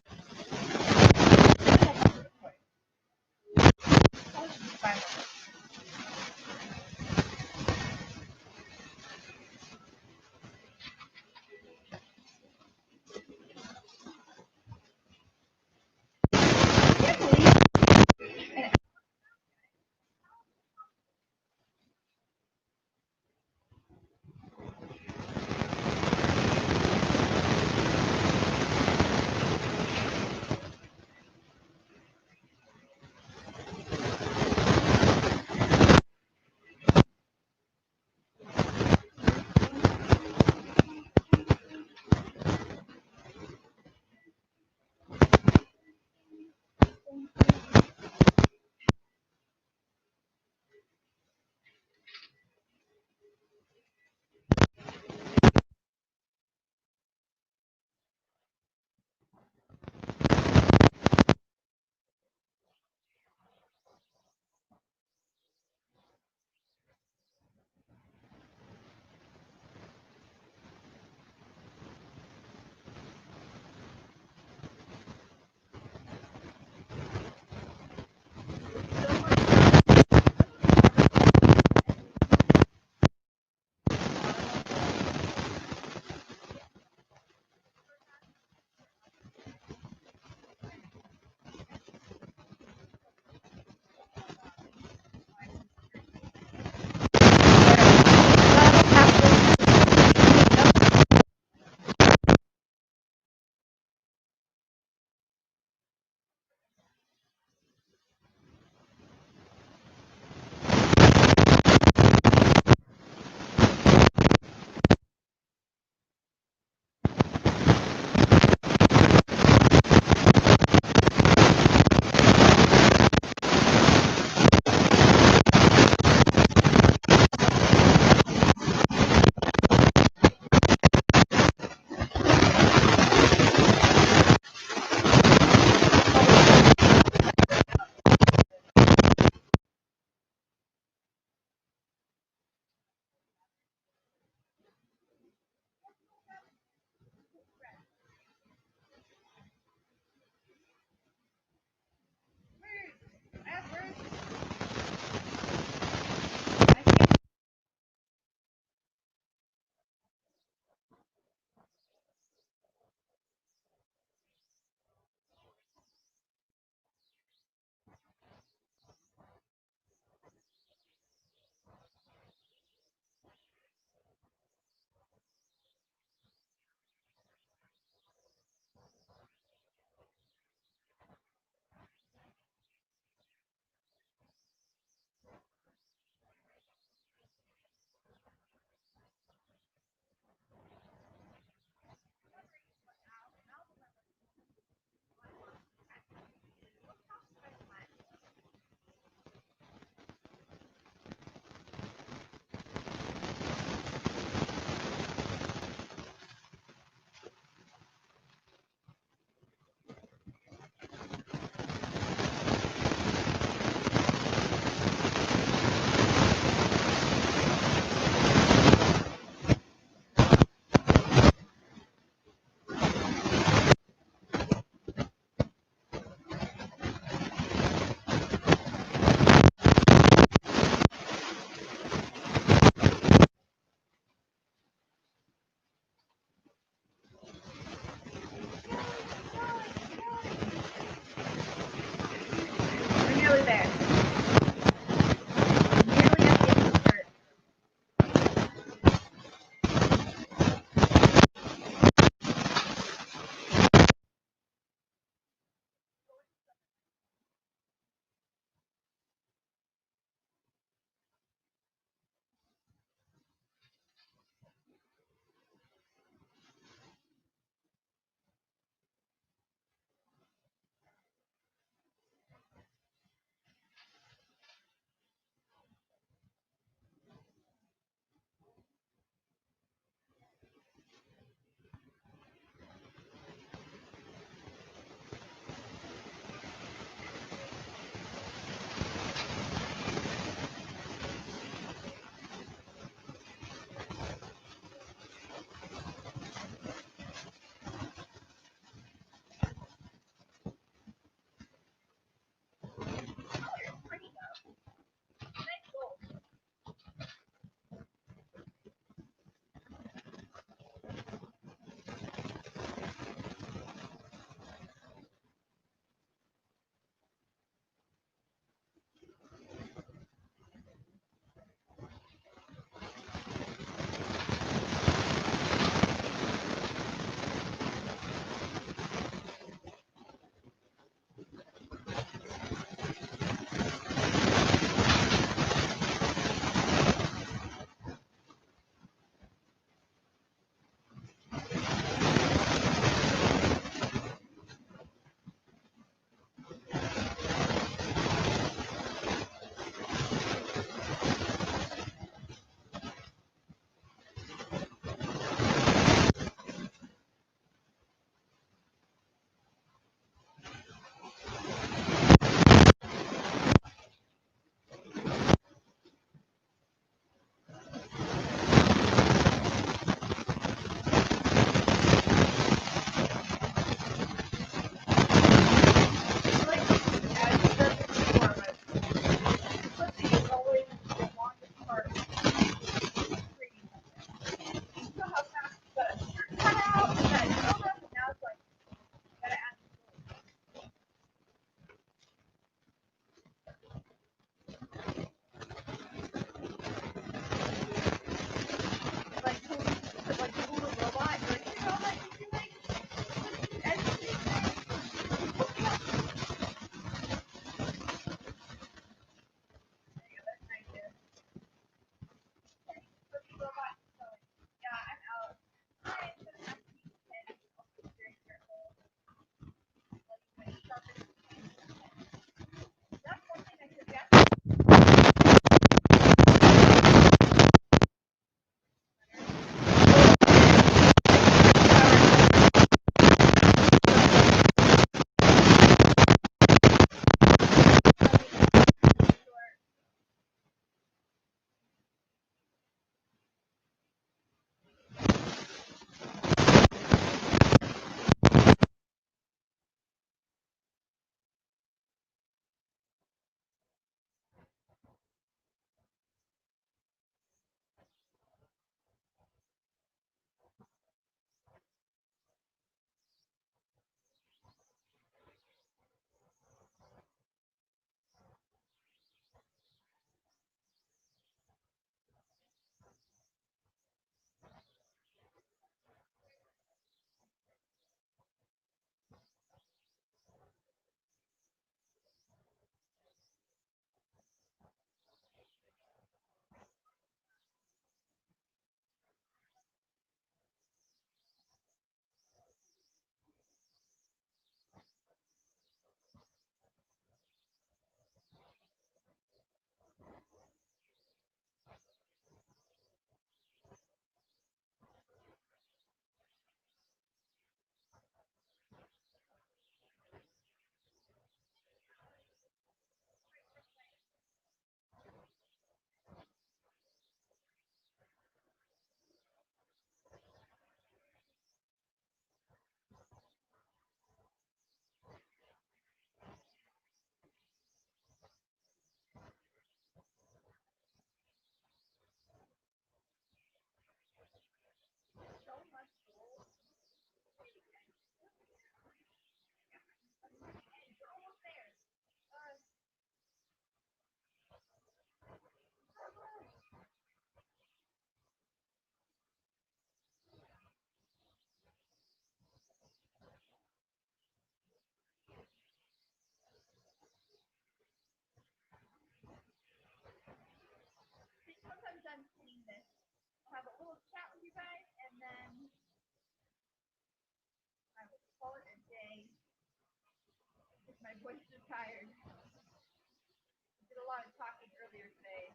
My voice is tired. I did a lot of talking earlier today.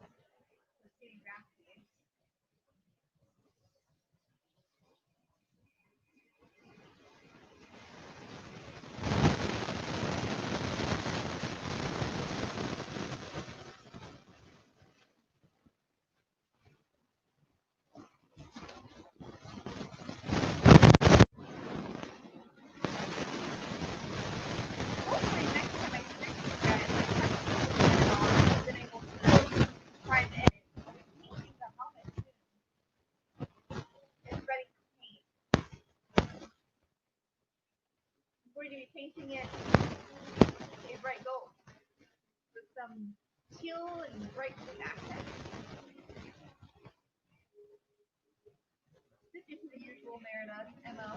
It's getting raspy. Hopefully next time I stream you guys, like I've been able to try and edit. I'll be painting the helmet soon. It's ready for paint. I'm going to be painting it a bright gold with some teal and bright blue accents. Sticking to the usual Merida MO.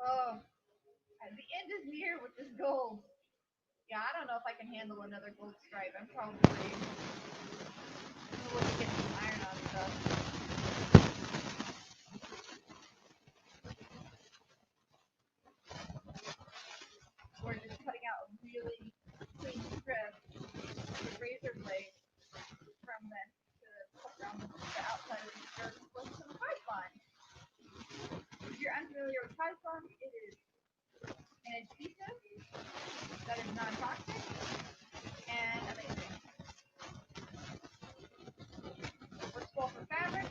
Oh, the end is near with this gold. Yeah, I don't know if I can handle another gold stripe. I'm probably gonna look at getting some iron on stuff. Or just cutting out a really clean strip with razor blade from this to put around the outside of the shirt with some Python. If you're unfamiliar with Python, it is an adhesive that is non-toxic and amazing. Works well for fabric,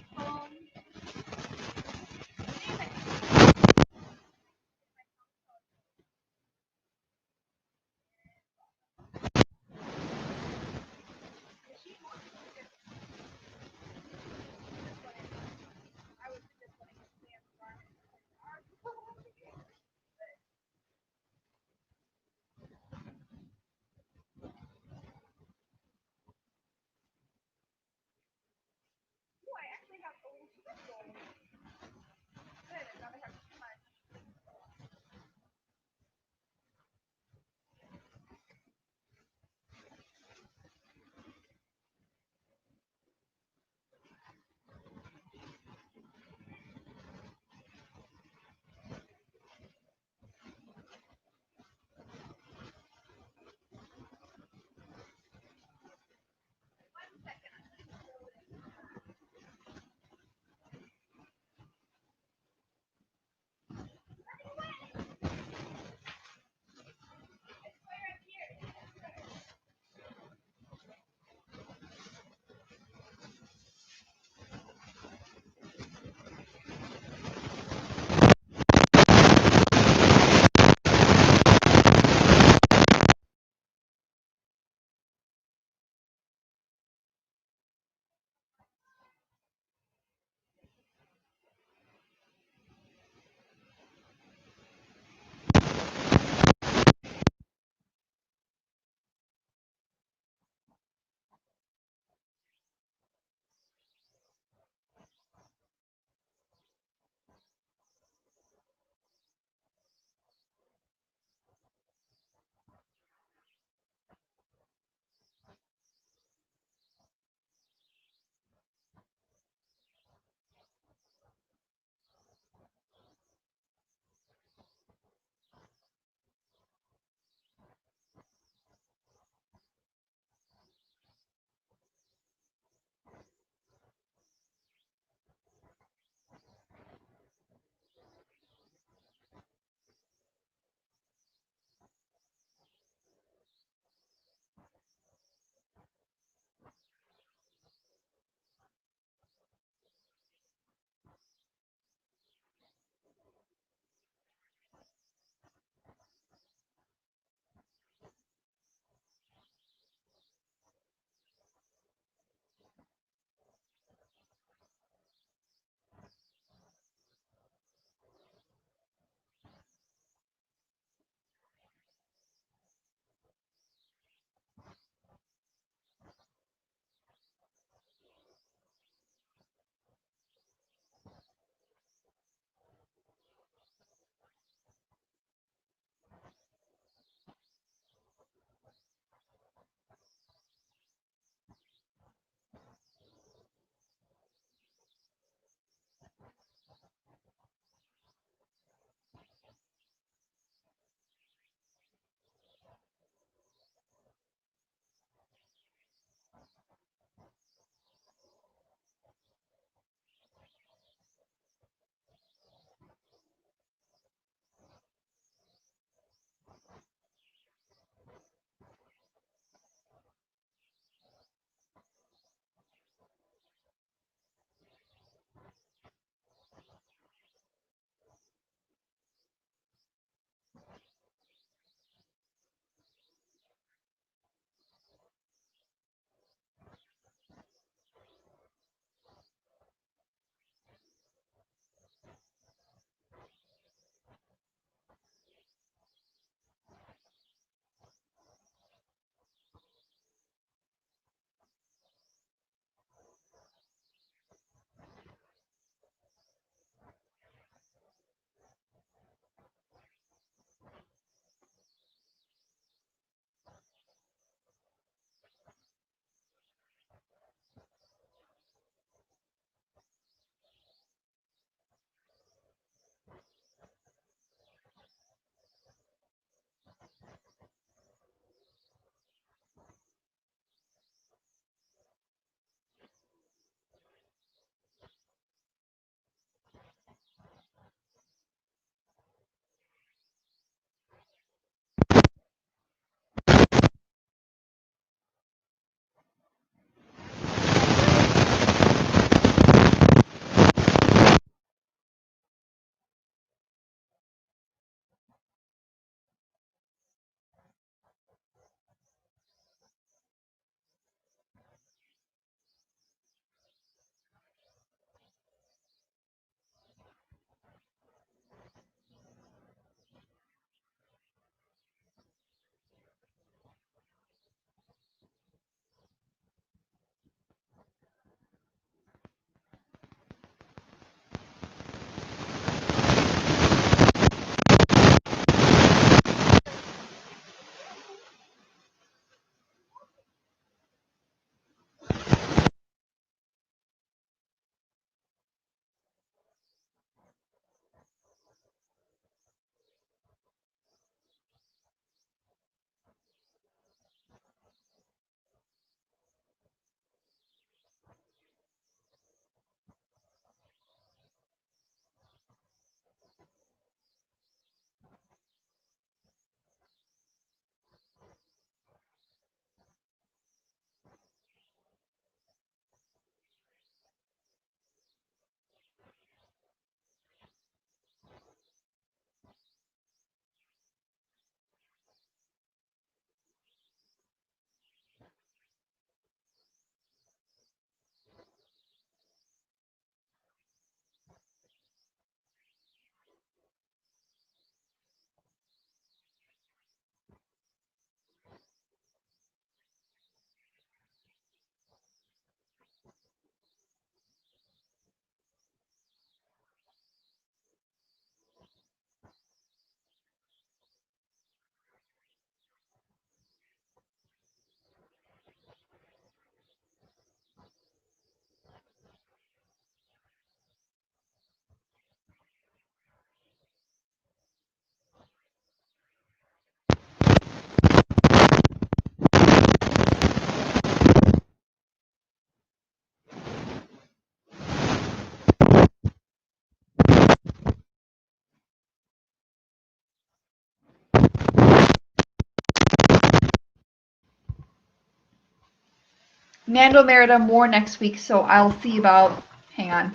Mando Merida more next week, so I'll see about, hang on.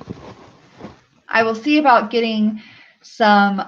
I will see about getting some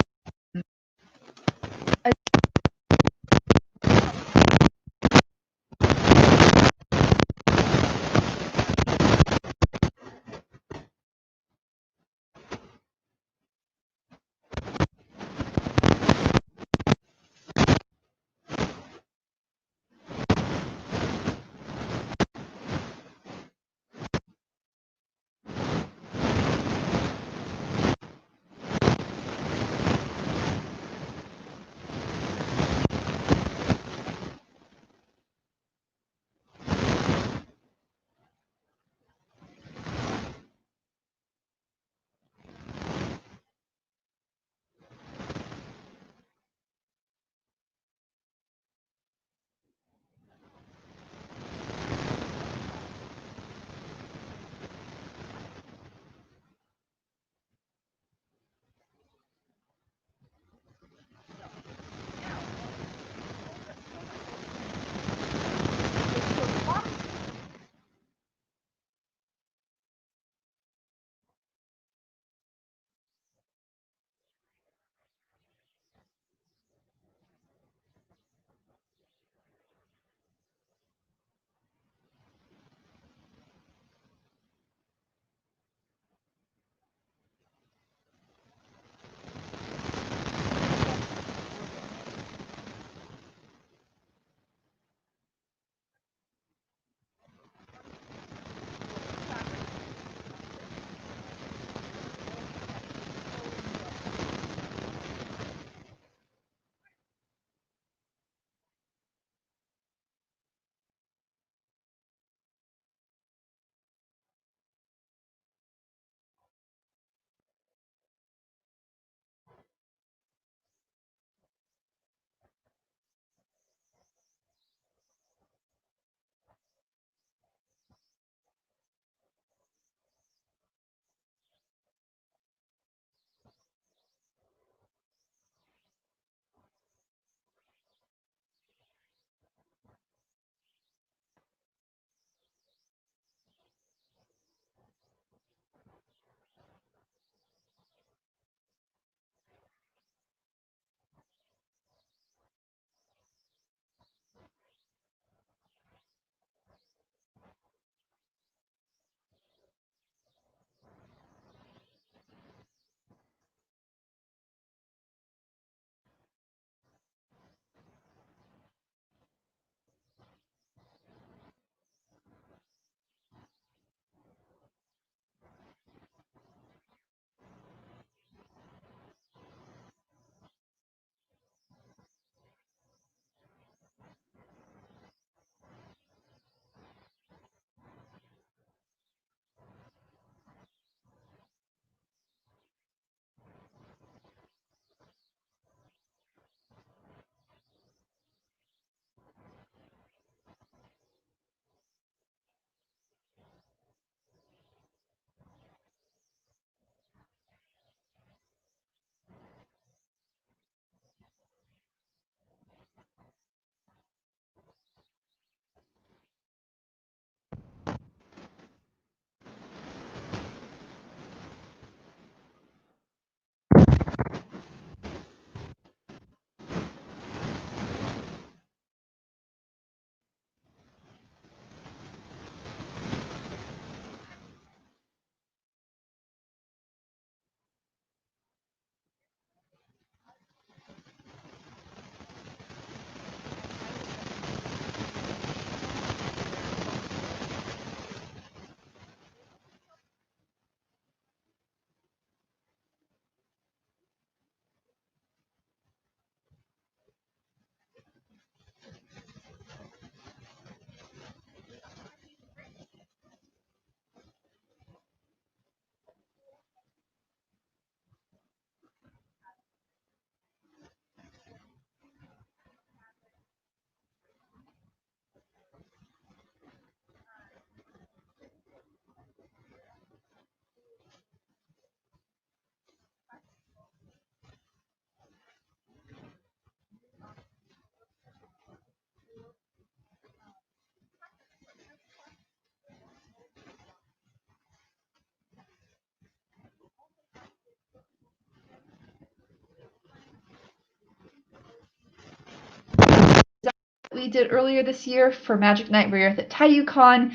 did earlier this year for Magic Night Rare Earth at TaiYuCon.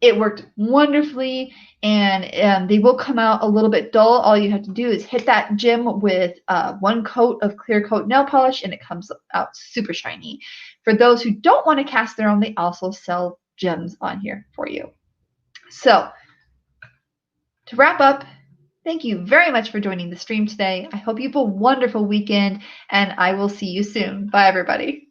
It worked wonderfully, and they will come out a little bit dull. All you have to do is hit that gem with 1 coat of clear coat nail polish, and it comes out super shiny. For those who don't want to cast their own, they also sell gems on here for you. So to wrap up, thank you very much for joining the stream today. I hope you have a wonderful weekend, and I will see you soon. Bye, everybody.